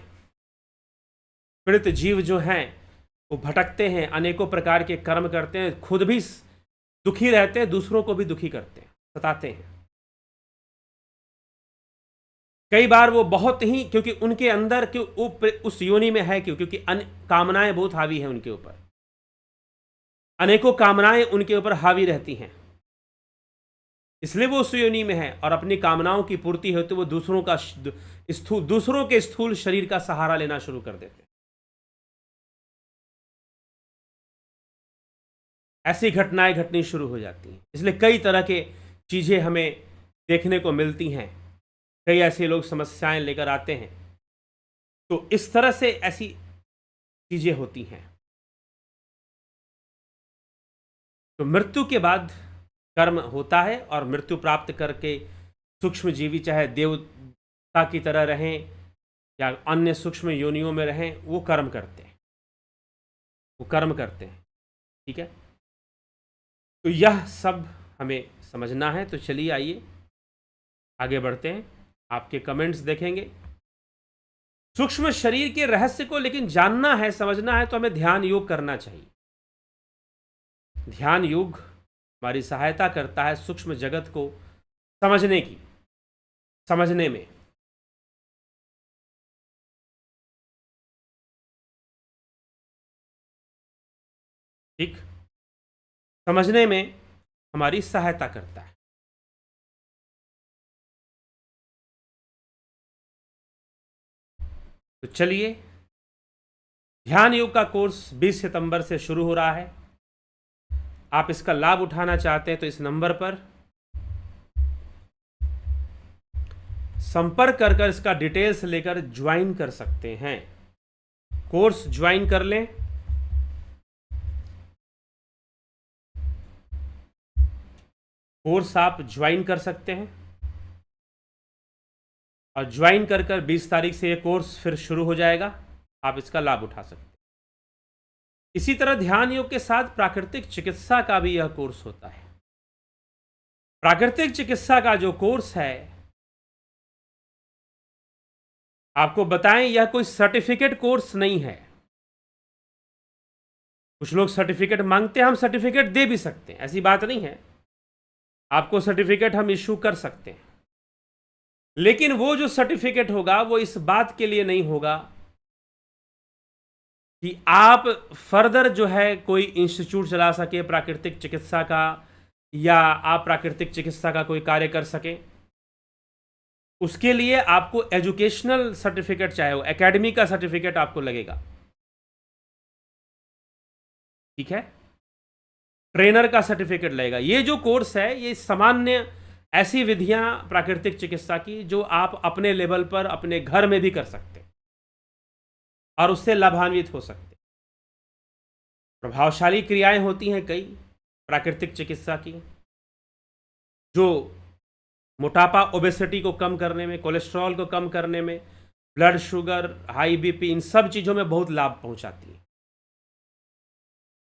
पीड़ित जीव जो हैं, वो भटकते हैं, अनेकों प्रकार के कर्म करते हैं, खुद भी दुखी रहते हैं, दूसरों को भी दुखी करते हैं, सताते हैं। कई बार वो बहुत ही, क्योंकि उनके अंदर क्यों उस योनि में है, क्योंकि कामनाएं बहुत हावी हैं उनके ऊपर, अनेकों कामनाएं उनके ऊपर हावी रहती हैं, इसलिए वो उस योनि में है। और अपनी कामनाओं की पूर्ति हो तो वो दूसरों के स्थूल शरीर का सहारा लेना शुरू कर देते हैं। ऐसी घटनाएं घटनी शुरू हो जाती हैं। इसलिए कई तरह के चीजें हमें देखने को मिलती हैं, कई ऐसे लोग समस्याएं लेकर आते हैं। तो इस तरह से ऐसी चीजें होती हैं। तो मृत्यु के बाद कर्म होता है, और मृत्यु प्राप्त करके सूक्ष्म जीवी चाहे देवता की तरह रहें या अन्य सूक्ष्म योनियों में रहें, वो कर्म करते हैं, वो कर्म करते हैं। ठीक है, तो यह सब हमें समझना है। तो चलिए आइए आगे बढ़ते हैं, आपके कमेंट्स देखेंगे। सूक्ष्म शरीर के रहस्य को लेकिन जानना है, समझना है, तो हमें ध्यान योग करना चाहिए। ध्यान योग हमारी सहायता करता है सूक्ष्म जगत को समझने में। ठीक, समझने में हमारी सहायता करता है। तो चलिए, ध्यान योग का कोर्स 20 सितंबर से शुरू हो रहा है। आप इसका लाभ उठाना चाहते हैं तो इस नंबर पर संपर्क कर इसका डिटेल्स लेकर ज्वाइन कर सकते हैं। कोर्स ज्वाइन कर लें। कोर्स आप ज्वाइन कर सकते हैं, और ज्वाइन कर 20 तारीख से ये कोर्स फिर शुरू हो जाएगा। आप इसका लाभ उठा सकते हैं। इसी तरह ध्यान योग के साथ प्राकृतिक चिकित्सा का भी यह कोर्स होता है। प्राकृतिक चिकित्सा का जो कोर्स है, आपको बताएं, यह कोई सर्टिफिकेट कोर्स नहीं है। कुछ लोग सर्टिफिकेट मांगते हैं, हम सर्टिफिकेट दे भी सकते हैं, ऐसी बात नहीं है। आपको सर्टिफिकेट हम इशू कर सकते हैं, लेकिन वो जो सर्टिफिकेट होगा वो इस बात के लिए नहीं होगा कि आप फर्दर जो है कोई इंस्टीट्यूट चला सके प्राकृतिक चिकित्सा का, या आप प्राकृतिक चिकित्सा का कोई कार्य कर सके। उसके लिए आपको एजुकेशनल सर्टिफिकेट, चाहे वो एकेडमी का सर्टिफिकेट आपको लगेगा। ठीक है, ट्रेनर का सर्टिफिकेट लगेगा। ये जो कोर्स है, ये सामान्य ऐसी विधियां प्राकृतिक चिकित्सा की जो आप अपने लेवल पर अपने घर में भी कर सकते हैं और उससे लाभान्वित हो सकते हैं। प्रभावशाली क्रियाएं होती हैं कई प्राकृतिक चिकित्सा की, जो मोटापा, ओबेसिटी को कम करने में, कोलेस्ट्रॉल को कम करने में, ब्लड शुगर, हाई बीपी, इन सब चीज़ों में बहुत लाभ पहुंचाती है।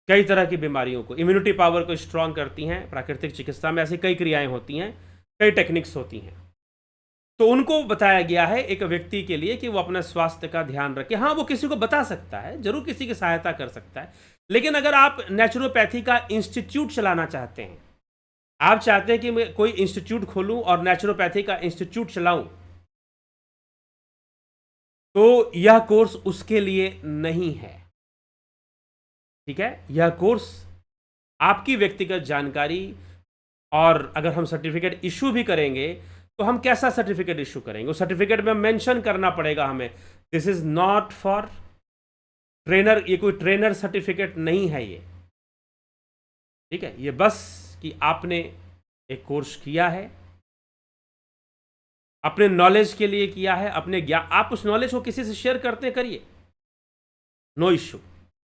कई तरह की बीमारियों को, इम्यूनिटी पावर को स्ट्रांग करती हैं। प्राकृतिक चिकित्सा में ऐसी कई क्रियाएं होती हैं, कई टेक्निक्स होती हैं। तो उनको बताया गया है एक व्यक्ति के लिए कि वो अपने स्वास्थ्य का ध्यान रखे। हाँ, वो किसी को बता सकता है, जरूर किसी की सहायता कर सकता है, लेकिन अगर आप नेचुरोपैथी का इंस्टीट्यूट चलाना चाहते हैं, आप चाहते हैं कि मैं कोई इंस्टीट्यूट खोलूं और नेचुरोपैथी का इंस्टीट्यूट चलाऊं, तो यह कोर्स उसके लिए नहीं है। ठीक है, यह कोर्स आपकी व्यक्तिगत जानकारी, और अगर हम सर्टिफिकेट इशू भी करेंगे तो हम कैसा सर्टिफिकेट इशू करेंगे, उस सर्टिफिकेट में मेंशन करना पड़ेगा हमें, this is not for trainer. ये कोई ट्रेनर सर्टिफिकेट नहीं है ये। ठीक है, ये बस कि आपने एक कोर्स किया है, अपने नॉलेज के लिए किया है, अपने ज्ञान, आप उस नॉलेज को किसी से शेयर करते करिए, नो इश्यू,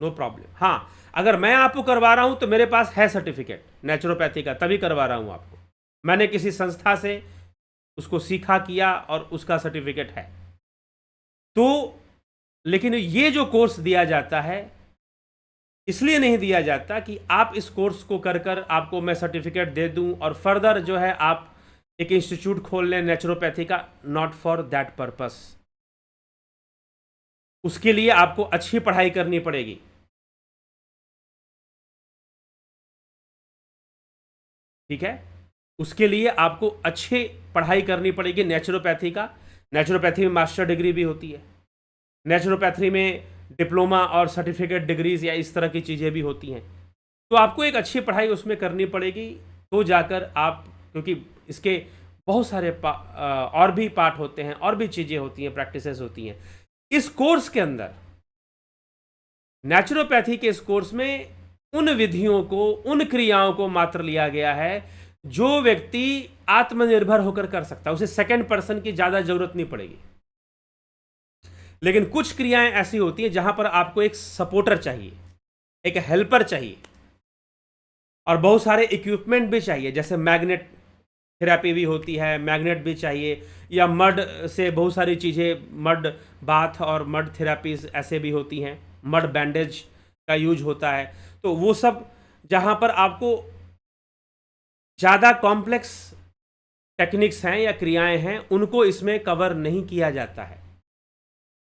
नो प्रॉब्लम। हाँ, अगर मैं आपको करवा रहा हूं तो मेरे पास है सर्टिफिकेट नेचुरोपैथी का, तभी करवा रहा हूं आपको। मैंने किसी संस्था से उसको सीखा, किया, और उसका सर्टिफिकेट है। तो लेकिन ये जो कोर्स दिया जाता है, इसलिए नहीं दिया जाता कि आप इस कोर्स को कर आपको मैं सर्टिफिकेट दे दूं और फर्दर जो है आप एक इंस्टीट्यूट खोल लें नेचुरोपैथी का। Not for that purpose. उसके लिए आपको अच्छी पढ़ाई करनी पड़ेगी। ठीक है, उसके लिए आपको अच्छी पढ़ाई करनी पड़ेगी नेचुरोपैथी का, नेचुरोपैथी में मास्टर डिग्री भी होती है, नेचुरोपैथी में डिप्लोमा और सर्टिफिकेट डिग्रीज या इस तरह की चीज़ें भी होती हैं। तो आपको एक अच्छी पढ़ाई उसमें करनी पड़ेगी, तो जाकर आप, क्योंकि इसके बहुत सारे और भी पार्ट होते हैं, और भी चीज़ें होती हैं, प्रैक्टिसेस होती हैं। इस कोर्स के अंदर, नेचुरोपैथी के इस कोर्स में उन विधियों को, उन क्रियाओं को मात्र लिया गया है जो व्यक्ति आत्मनिर्भर होकर कर सकता है, उसे सेकंड पर्सन की ज़्यादा जरूरत नहीं पड़ेगी। लेकिन कुछ क्रियाएं ऐसी होती हैं जहां पर आपको एक सपोर्टर चाहिए, एक हेल्पर चाहिए, और बहुत सारे इक्विपमेंट भी चाहिए, जैसे मैग्नेट थेरेपी भी होती है, मैग्नेट भी चाहिए, या मड से बहुत सारी चीज़ें, मड बाथ और मड थेरेपीज ऐसे भी होती हैं, मड बैंडेज का यूज होता है। तो वो सब जहाँ पर आपको ज़्यादा कॉम्प्लेक्स टेक्निक्स हैं या क्रियाएं हैं, उनको इसमें कवर नहीं किया जाता है।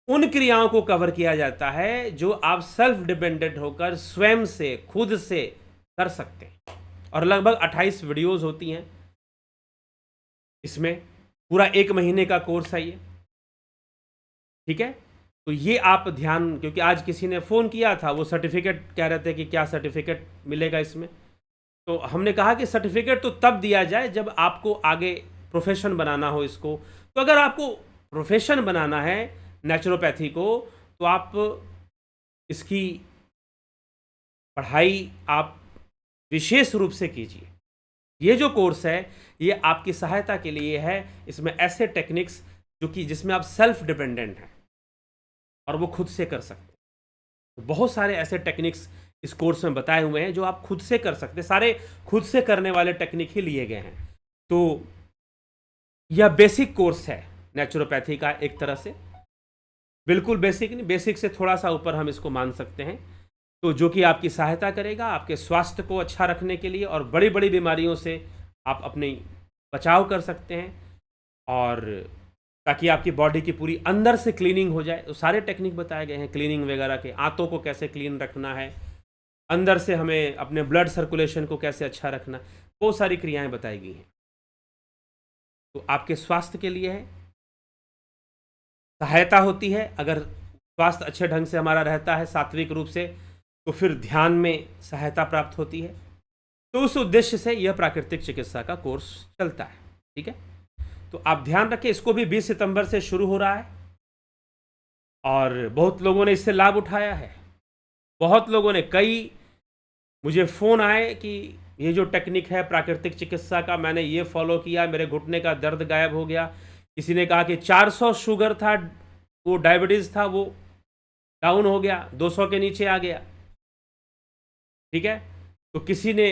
उन क्रियाओं को कवर किया जाता है जो आप सेल्फ डिपेंडेंट होकर स्वयं से, खुद से कर सकते हैं। और लगभग 28 वीडियोस होती हैं इसमें, पूरा 1 महीने का कोर्स है ये, ठीक है। तो ये आप ध्यान, क्योंकि आज किसी ने फ़ोन किया था, वो सर्टिफिकेट कह रहे थे कि क्या सर्टिफिकेट मिलेगा इसमें। तो हमने कहा कि सर्टिफिकेट तो तब दिया जाए जब आपको आगे प्रोफेशन बनाना हो इसको। तो अगर आपको प्रोफेशन बनाना है नेचुरोपैथी को, तो आप इसकी पढ़ाई आप विशेष रूप से कीजिए। ये जो कोर्स है ये आपकी सहायता के लिए है। इसमें ऐसे टेक्निक्स जो कि जिसमें आप सेल्फ डिपेंडेंट हैं और वो खुद से कर सकते हैं। तो बहुत सारे ऐसे टेक्निक्स इस कोर्स में बताए हुए हैं जो आप खुद से कर सकते हैं। सारे खुद से करने वाले टेक्निक ही लिए गए हैं। तो यह बेसिक कोर्स है नेचुरोपैथी का, एक तरह से बिल्कुल बेसिक नहीं, बेसिक से थोड़ा सा ऊपर हम इसको मान सकते हैं। तो जो कि आपकी सहायता करेगा आपके स्वास्थ्य को अच्छा रखने के लिए, और बड़ी बड़ी बीमारियों से आप अपने बचाव कर सकते हैं, और ताकि आपकी बॉडी की पूरी अंदर से क्लीनिंग हो जाए। तो सारे टेक्निक बताए गए हैं क्लीनिंग वगैरह के, आंतों को कैसे क्लीन रखना है, अंदर से हमें अपने ब्लड सर्कुलेशन को कैसे अच्छा रखना, बहुत सारी क्रियाएं बताई गई हैं। तो आपके स्वास्थ्य के लिए है, सहायता होती है। अगर स्वास्थ्य अच्छे ढंग से हमारा रहता है सात्विक रूप से, तो फिर ध्यान में सहायता प्राप्त होती है। तो उस उद्देश्य से यह प्राकृतिक चिकित्सा का कोर्स चलता है, ठीक है। तो आप ध्यान रखें, इसको भी 20 सितंबर से शुरू हो रहा है, और बहुत लोगों ने इससे लाभ उठाया है। बहुत लोगों ने, कई मुझे फ़ोन आए कि ये जो टेक्निक है प्राकृतिक चिकित्सा का, मैंने ये फॉलो किया, मेरे घुटने का दर्द गायब हो गया। किसी ने कहा कि 400 शुगर था, वो डायबिटीज़ था, वो डाउन हो गया, 200 के नीचे आ गया, ठीक है। तो किसी ने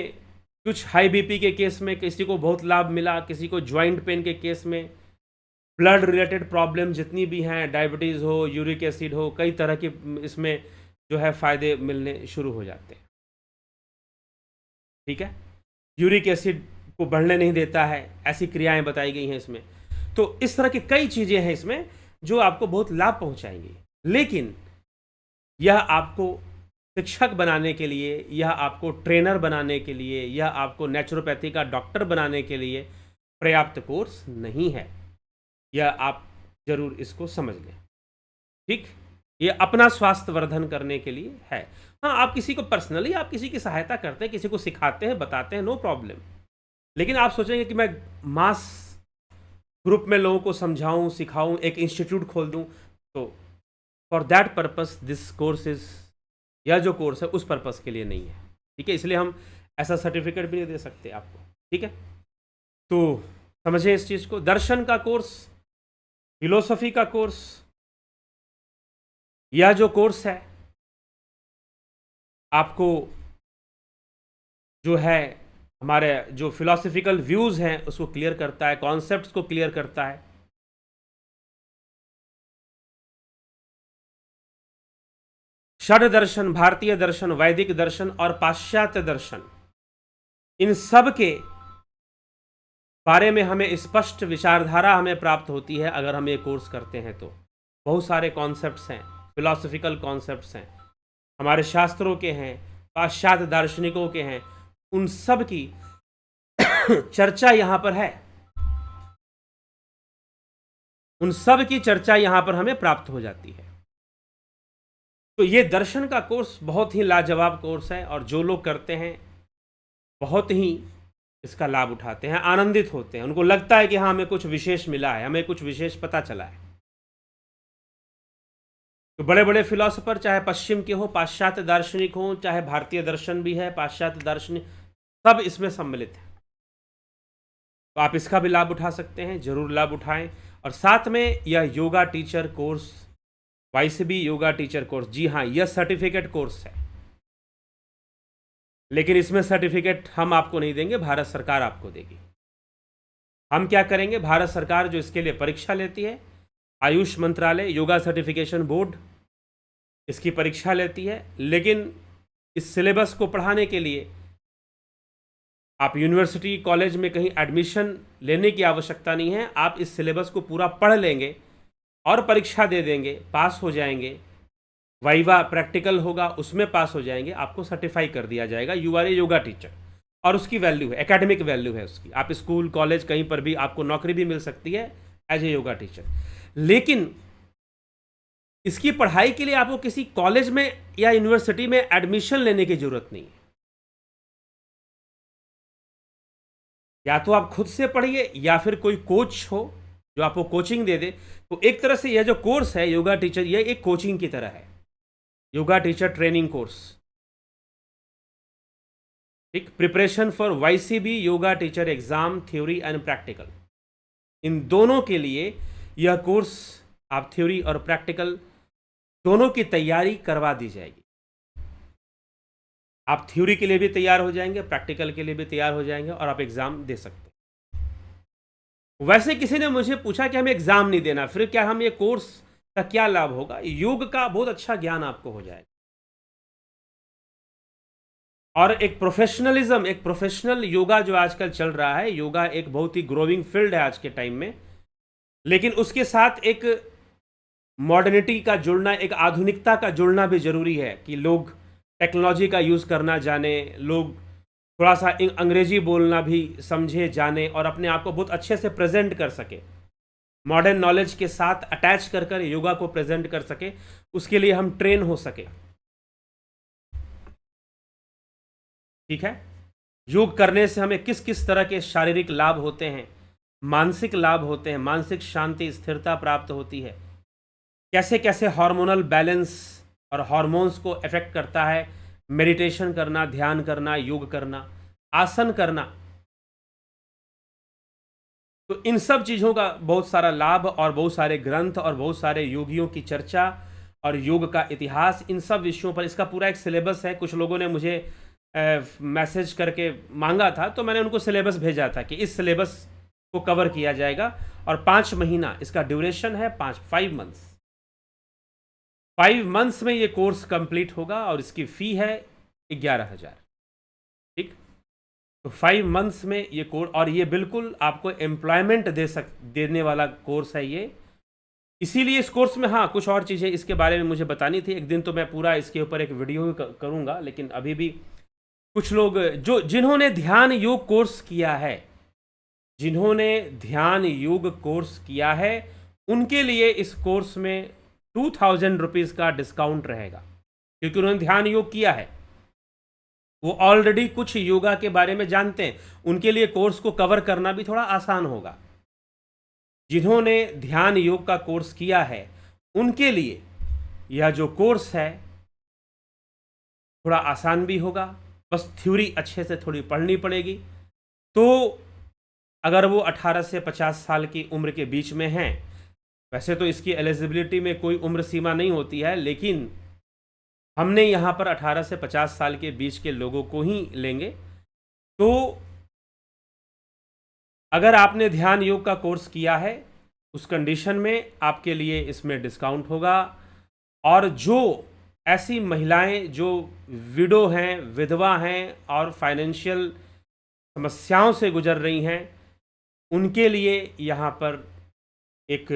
कुछ हाई बीपी के केस में किसी को बहुत लाभ मिला, किसी को ज्वाइंट पेन के केस में, ब्लड रिलेटेड प्रॉब्लम जितनी भी हैं, डायबिटीज़ हो, यूरिक एसिड हो, कई तरह के इसमें जो है फ़ायदे मिलने शुरू हो जाते हैं, ठीक है। यूरिक एसिड को बढ़ने नहीं देता है, ऐसी क्रियाएं बताई गई हैं इसमें। तो इस तरह की कई चीज़ें हैं इसमें जो आपको बहुत लाभ पहुंचाएंगी। लेकिन यह आपको शिक्षक बनाने के लिए, यह आपको ट्रेनर बनाने के लिए, यह आपको नेचुरोपैथी का डॉक्टर बनाने के लिए पर्याप्त कोर्स नहीं है। यह आप जरूर इसको समझ लें, ठीक। ये अपना स्वास्थ्य वर्धन करने के लिए है। हाँ, आप किसी को पर्सनली, आप किसी की सहायता करते हैं, किसी को सिखाते हैं, बताते हैं, नो प्रॉब्लम। लेकिन आप सोचेंगे कि मैं मास ग्रुप में लोगों को समझाऊं, सिखाऊं, एक इंस्टीट्यूट खोल दूं, तो for that purpose this course is, यह जो कोर्स है उस पर्पस के लिए नहीं है, ठीक है। इसलिए हम ऐसा सर्टिफिकेट भी नहीं दे सकते आपको, ठीक है। तो समझें इस चीज़ को। दर्शन का कोर्स, फिलोसफी का कोर्स, यह जो कोर्स है आपको जो है हमारे जो फिलोसफिकल व्यूज़ हैं उसको क्लियर करता है, कॉन्सेप्ट्स को क्लियर करता है। षड दर्शन, भारतीय दर्शन, वैदिक दर्शन और पाश्चात्य दर्शन, इन सब के बारे में हमें स्पष्ट विचारधारा हमें प्राप्त होती है अगर हम ये कोर्स करते हैं। तो बहुत सारे कॉन्सेप्ट्स हैं, फिलोसफिकल कॉन्सेप्ट्स हैं, हमारे शास्त्रों के हैं, पाश्चात्य दार्शनिकों के हैं, उन सब की चर्चा यहाँ पर है। उन सब की चर्चा यहाँ पर हमें प्राप्त हो जाती है। तो ये दर्शन का कोर्स बहुत ही लाजवाब कोर्स है और जो लोग करते हैं बहुत ही इसका लाभ उठाते हैं, आनंदित होते हैं, उनको लगता है कि हाँ हमें कुछ विशेष मिला है, हमें कुछ विशेष पता चला है। तो बड़े बड़े फिलोसोफर, चाहे पश्चिम के हो, पाश्चात्य दार्शनिक हो, चाहे भारतीय दर्शन भी है, पाश्चात्य दार्शनिक, सब इसमें सम्मिलित है। तो आप इसका भी लाभ उठा सकते हैं, जरूर लाभ उठाएं। और साथ में यह yoga teacher course, YCB yoga teacher course, जी हाँ यह सर्टिफिकेट कोर्स है, लेकिन इसमें सर्टिफिकेट हम आपको नहीं देंगे, भारत सरकार आपको देगी। हम क्या करेंगे, भारत सरकार जो इसके लिए परीक्षा लेती है, आयुष मंत्रालय योगा सर्टिफिकेशन बोर्ड इसकी परीक्षा लेती है, लेकिन इस सिलेबस को पढ़ाने के लिए आप यूनिवर्सिटी कॉलेज में कहीं एडमिशन लेने की आवश्यकता नहीं है। आप इस सिलेबस को पूरा पढ़ लेंगे और परीक्षा दे देंगे, पास हो जाएंगे, वाइवा प्रैक्टिकल होगा उसमें पास हो जाएंगे, आपको सर्टिफाई कर दिया जाएगा, you are a yoga teacher. और उसकी वैल्यू है, एकेडमिक वैल्यू है उसकी, आप स्कूल कॉलेज कहीं पर भी आपको नौकरी भी मिल सकती है एज ए योगा टीचर। लेकिन इसकी पढ़ाई के लिए आपको किसी कॉलेज में या यूनिवर्सिटी में एडमिशन लेने की जरूरत नहीं है। या तो आप खुद से पढ़िए या फिर कोई कोच हो जो आपको कोचिंग दे दे। तो एक तरह से यह जो कोर्स है योगा टीचर, यह एक कोचिंग की तरह है, योगा टीचर ट्रेनिंग कोर्स। ठीक, preparation for YCB yoga teacher exam, theory and practical, इन दोनों के लिए यह कोर्स, आप थ्योरी और प्रैक्टिकल दोनों की तैयारी करवा दी जाएगी। आप थ्योरी के लिए भी तैयार हो जाएंगे, प्रैक्टिकल के लिए भी तैयार हो जाएंगे और आप एग्जाम दे सकते हैं। वैसे किसी ने मुझे पूछा कि हमें एग्जाम नहीं देना, फिर क्या हम ये कोर्स का क्या लाभ होगा? योग का बहुत अच्छा ज्ञान आपको हो जाएगा और एक प्रोफेशनलिज्म, एक प्रोफेशनल योगा जो आजकल चल रहा है, योगा एक बहुत ही ग्रोइंग फील्ड है आज के टाइम में, लेकिन उसके साथ एक मॉडर्निटी का जुड़ना, एक आधुनिकता का जुड़ना भी जरूरी है कि लोग टेक्नोलॉजी का यूज़ करना जाने, लोग थोड़ा सा अंग्रेजी बोलना भी समझे जाने और अपने आप को बहुत अच्छे से प्रेजेंट कर सके, मॉडर्न नॉलेज के साथ अटैच कर कर योगा को प्रेजेंट कर सके, उसके लिए हम ट्रेन हो सके। ठीक है, योग करने से हमें किस किस तरह के शारीरिक लाभ होते हैं, मानसिक लाभ होते हैं, मानसिक शांति स्थिरता प्राप्त होती है, कैसे कैसे हार्मोनल बैलेंस और हार्मोन्स को इफेक्ट करता है मेडिटेशन करना, ध्यान करना, योग करना, आसन करना। तो इन सब चीज़ों का बहुत सारा लाभ और बहुत सारे ग्रंथ और बहुत सारे योगियों की चर्चा और योग का इतिहास, इन सब विषयों पर इसका पूरा एक सिलेबस है। कुछ लोगों ने मुझे मैसेज करके मांगा था, तो मैंने उनको सिलेबस भेजा था कि इस सिलेबस को कवर किया जाएगा और 5 महीना इसका ड्यूरेशन है, 5 मंथ्स। 5 मंथ्स में ये कोर्स कंप्लीट होगा और इसकी फ़ी है 11,000। ठीक, तो 5 मंथ्स में ये कोर्स, और ये बिल्कुल आपको एम्प्लॉयमेंट देने वाला कोर्स है ये। इसीलिए इस कोर्स में हाँ कुछ और चीज़ें इसके बारे में मुझे बतानी थी, एक दिन तो मैं पूरा इसके ऊपर एक वीडियो करूँगा, लेकिन अभी भी कुछ लोग जिन्होंने ध्यान योग कोर्स किया है, जिन्होंने ध्यान योग कोर्स किया है, उनके लिए इस कोर्स में 2,000 रुपीज़ का डिस्काउंट रहेगा, क्योंकि उन्होंने ध्यान योग किया है, वो ऑलरेडी कुछ योगा के बारे में जानते हैं, उनके लिए कोर्स को कवर करना भी थोड़ा आसान होगा। जिन्होंने ध्यान योग का कोर्स किया है उनके लिए यह जो कोर्स है थोड़ा आसान भी होगा, बस थ्योरी अच्छे से थोड़ी पढ़नी पड़ेगी। तो अगर वो 18 से 50 साल की उम्र के बीच में हैं, वैसे तो इसकी एलिजिबिलिटी में कोई उम्र सीमा नहीं होती है, लेकिन हमने यहाँ पर 18 से 50 साल के बीच के लोगों को ही लेंगे। तो अगर आपने ध्यान योग का कोर्स किया है उस कंडीशन में आपके लिए इसमें डिस्काउंट होगा। और जो ऐसी महिलाएं जो विडो हैं, विधवा हैं और फाइनेंशियल समस्याओं से गुजर रही हैं, उनके लिए यहाँ पर एक,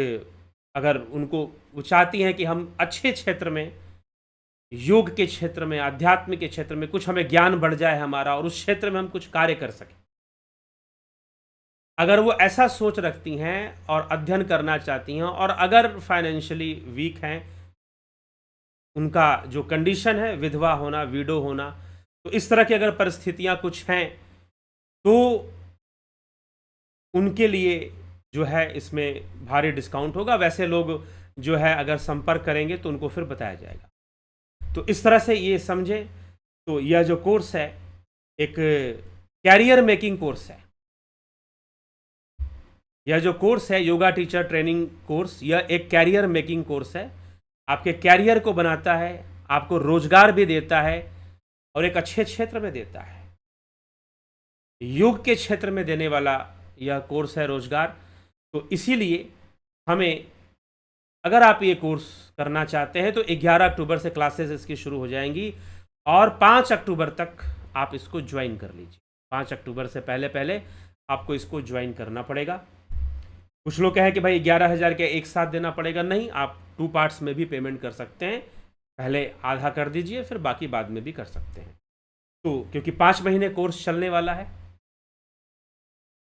अगर उनको वो चाहती हैं कि हम अच्छे क्षेत्र में, योग के क्षेत्र में, आध्यात्म के क्षेत्र में कुछ हमें ज्ञान बढ़ जाए हमारा और उस क्षेत्र में हम कुछ कार्य कर सकें, अगर वो ऐसा सोच रखती हैं और अध्ययन करना चाहती हैं और अगर फाइनेंशियली वीक हैं, उनका जो कंडीशन है विधवा होना, विडो होना, तो इस तरह की अगर परिस्थितियां कुछ हैं तो उनके लिए जो है इसमें भारी डिस्काउंट होगा। वैसे लोग जो है अगर संपर्क करेंगे तो उनको फिर बताया जाएगा। तो इस तरह से ये समझे, तो यह जो कोर्स है एक कैरियर मेकिंग कोर्स है। यह जो कोर्स है योगा टीचर ट्रेनिंग कोर्स, यह एक कैरियर मेकिंग कोर्स है। आपके कैरियर को बनाता है, आपको रोजगार भी देता है और एक अच्छे क्षेत्र में देता है। योग के क्षेत्र में देने वाला यह कोर्स है रोजगार। तो इसीलिए हमें, अगर आप ये कोर्स करना चाहते हैं तो 11 अक्टूबर से क्लासेस इसकी शुरू हो जाएंगी और 5 अक्टूबर तक आप इसको ज्वाइन कर लीजिए। 5 अक्टूबर से पहले पहले आपको इसको ज्वाइन करना पड़ेगा। कुछ लोग कहें कि भाई 11,000 के एक साथ देना पड़ेगा। नहीं, आप 2 पार्ट्स में भी पेमेंट कर सकते हैं। पहले आधा कर दीजिए, फिर बाकी बाद में भी कर सकते हैं। तो क्योंकि 5 महीने कोर्स चलने वाला है,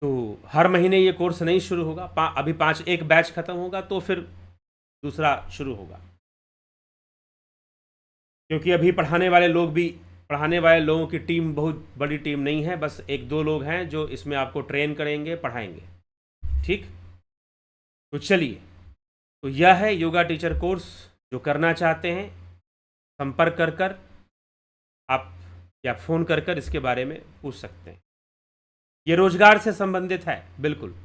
तो हर महीने ये कोर्स नहीं शुरू होगा। अभी 5 एक बैच खत्म होगा तो फिर दूसरा शुरू होगा, क्योंकि अभी पढ़ाने वाले लोगों की टीम बहुत बड़ी टीम नहीं है, बस 1-2 लोग हैं जो इसमें आपको ट्रेन करेंगे, पढ़ाएंगे। ठीक, तो चलिए, तो यह है योगा टीचर कोर्स। जो करना चाहते हैं संपर्क कर आप या फ़ोन कर इसके बारे में पूछ सकते हैं। ये रोजगार से संबंधित है बिल्कुल।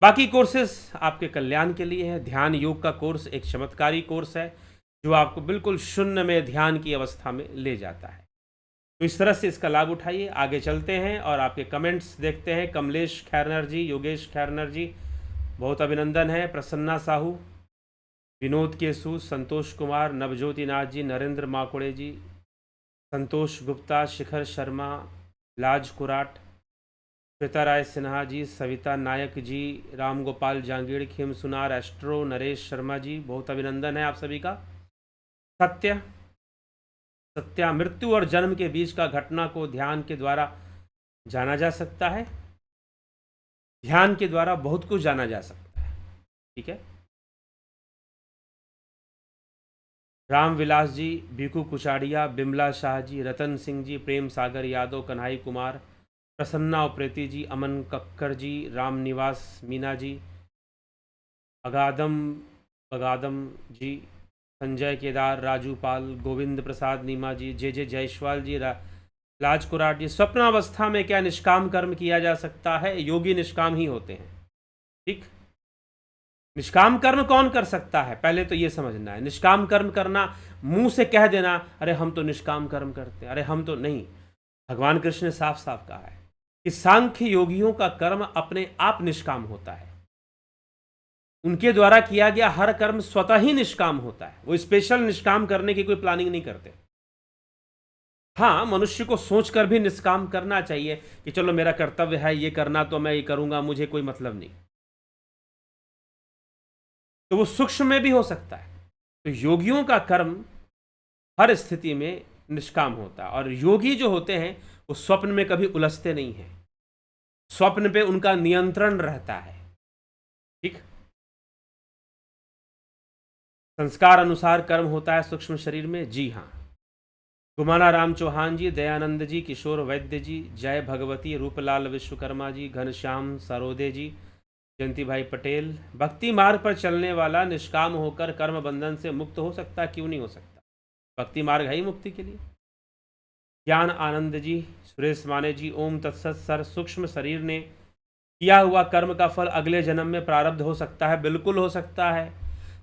बाकी कोर्सेस आपके कल्याण के लिए है। ध्यान योग का कोर्स एक चमत्कारी कोर्स है जो आपको बिल्कुल शून्य में ध्यान की अवस्था में ले जाता है। तो इस तरह से इसका लाभ उठाइए। आगे चलते हैं और आपके कमेंट्स देखते हैं। कमलेश खैरनर जी, योगेश खैरनर जी, बहुत अभिनंदन है। प्रसन्ना साहू, विनोद केसु, संतोष कुमार, नवज्योति नाथ जी, नरेंद्र माकुड़े जी, संतोष गुप्ता, शिखर शर्मा, लाज कुराट, श्वेता राय सिन्हा जी, सविता नायक जी, राम गोपाल जांगीड़, खेम सुनार, एस्ट्रो, नरेश शर्मा जी, बहुत अभिनंदन है आप सभी का। सत्या, मृत्यु और जन्म के बीच का घटना को ध्यान के द्वारा जाना जा सकता है। ध्यान के द्वारा बहुत कुछ जाना जा सकता है। ठीक है। राम विलास जी, भिकू कुचाड़िया, बिमला शाह जी, रतन सिंह जी, प्रेम सागर यादव, कन्हई कुमार, प्रसन्ना उप्रेती जी, अमन कक्कर जी, राम निवास मीना जी, अगादम जी, संजय केदार, राजू पाल, गोविंद प्रसाद नीमा जी, जे जायसवाल जी, लाज कुराट जी। स्वप्नावस्था में क्या निष्काम कर्म किया जा सकता है? योगी निष्काम ही होते हैं। ठीक, निष्काम कर्म कौन कर सकता है, पहले तो ये समझना है। निष्काम कर्म करना, मुंह से कह देना अरे हम तो निष्काम कर्म करते हैं, अरे हम तो नहीं। भगवान कृष्ण ने साफ साफ कहा है कि सांख्य योगियों का कर्म अपने आप निष्काम होता है। उनके द्वारा किया गया हर कर्म स्वतः ही निष्काम होता है। वो स्पेशल निष्काम करने की कोई प्लानिंग नहीं करते। हाँ, मनुष्य को सोचकर भी निष्काम करना चाहिए कि चलो मेरा कर्तव्य है ये करना तो मैं ये करूंगा, मुझे कोई मतलब नहीं। तो वो सूक्ष्म में भी हो सकता है। तो योगियों का कर्म हर स्थिति में निष्काम होता है। और योगी जो होते हैं वो स्वप्न में कभी उलझते नहीं हैं। स्वप्न पे उनका नियंत्रण रहता है। ठीक, संस्कार अनुसार कर्म होता है सूक्ष्म शरीर में। जी हाँ। गुमाना राम चौहान जी, दयानंद जी, किशोर वैद्य जी, जय भगवती, रूपलाल विश्वकर्मा जी, घनश्याम सरोदे जी, जयंती भाई पटेल। भक्ति मार्ग पर चलने वाला निष्काम होकर कर्म बंधन से मुक्त हो सकता है? क्यों नहीं हो सकता? भक्ति मार्ग है ही मुक्ति के लिए। ज्ञान आनंद जी, सुरेश माने जी, ओम तत्सत। सर, सूक्ष्म शरीर ने किया हुआ कर्म का फल अगले जन्म में प्रारब्ध हो सकता है? बिल्कुल हो सकता है।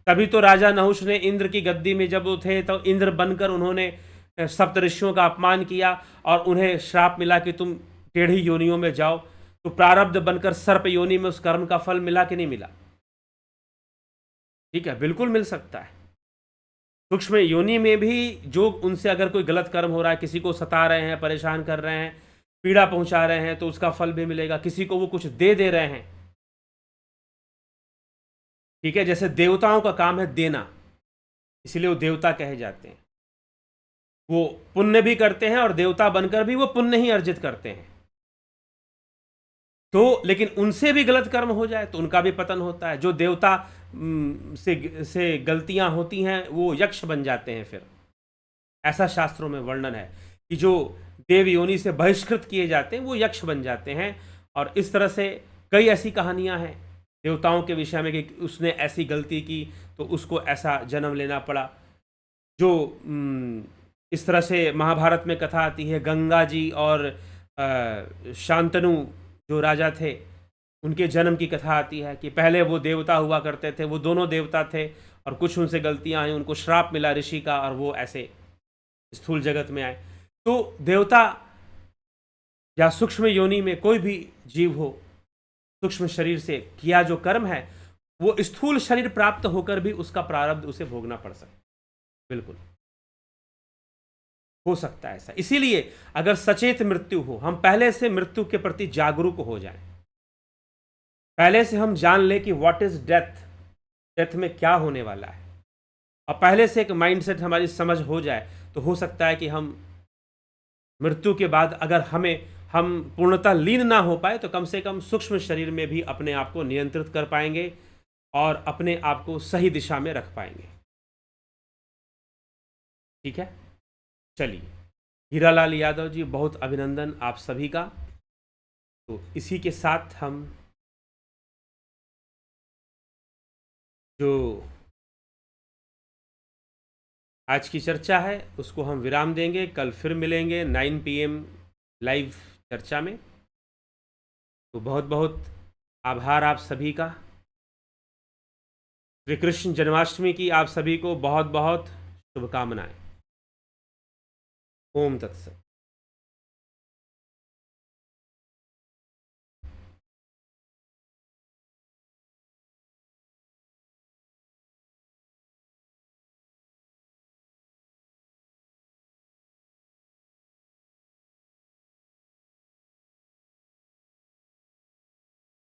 तभी तो राजा नहुष ने इंद्र की गद्दी में जब वो थे तो इंद्र बनकर उन्होंने सप्त ऋषियों का अपमान किया और उन्हें श्राप मिला कि तुम टेढ़ी योनियों में जाओ। तो प्रारब्ध बनकर सर्प योनि में उस कर्म का फल मिला कि नहीं मिला? ठीक है, बिल्कुल मिल सकता है। सूक्ष्म योनि में भी जो उनसे अगर कोई गलत कर्म हो रहा है, किसी को सता रहे हैं, परेशान कर रहे हैं, पीड़ा पहुंचा रहे हैं, तो उसका फल भी मिलेगा। किसी को वो कुछ दे रहे हैं, ठीक है, जैसे देवताओं का काम है देना, इसलिए वो देवता कहे जाते हैं। वो पुण्य भी करते हैं और देवता बनकर भी वो पुण्य ही अर्जित करते हैं। तो लेकिन उनसे भी गलत कर्म हो जाए तो उनका भी पतन होता है। जो देवता से गलतियां होती हैं वो यक्ष बन जाते हैं। फिर ऐसा शास्त्रों में वर्णन है कि जो देव योनि से बहिष्कृत किए जाते हैं वो यक्ष बन जाते हैं। और इस तरह से कई ऐसी कहानियां हैं देवताओं के विषय में कि उसने ऐसी गलती की तो उसको ऐसा जन्म लेना पड़ा। जो इस तरह से महाभारत में कथा आती है, गंगा जी और शांतनु जो राजा थे उनके जन्म की कथा आती है कि पहले वो देवता हुआ करते थे, वो दोनों देवता थे और कुछ उनसे गलतियां आई, उनको श्राप मिला ऋषि का और वो ऐसे स्थूल जगत में आए। तो देवता या सूक्ष्म योनि में कोई भी जीव हो, सूक्ष्म शरीर से किया जो कर्म है वो स्थूल शरीर प्राप्त होकर भी उसका प्रारब्ध उसे भोगना पड़ सकता है। बिल्कुल हो सकता है ऐसा। इसीलिए अगर सचेत मृत्यु हो, हम पहले से मृत्यु के प्रति जागरूक हो जाएं, पहले से हम जान लें कि व्हाट इज डेथ, डेथ में क्या होने वाला है, और पहले से एक माइंडसेट हमारी समझ हो जाए तो हो सकता है कि हम मृत्यु के बाद अगर हम पूर्णतः लीन ना हो पाए तो कम से कम सूक्ष्म शरीर में भी अपने आप को नियंत्रित कर पाएंगे और अपने आप को सही दिशा में रख पाएंगे। ठीक है, चलिए। हीरालाल यादव जी, बहुत अभिनंदन आप सभी का। तो इसी के साथ हम जो आज की चर्चा है उसको हम विराम देंगे। कल फिर मिलेंगे 9 PM लाइव चर्चा में। तो बहुत बहुत आभार आप सभी का। श्री कृष्ण जन्माष्टमी की आप सभी को बहुत बहुत शुभकामनाएं। ओम तत्सत।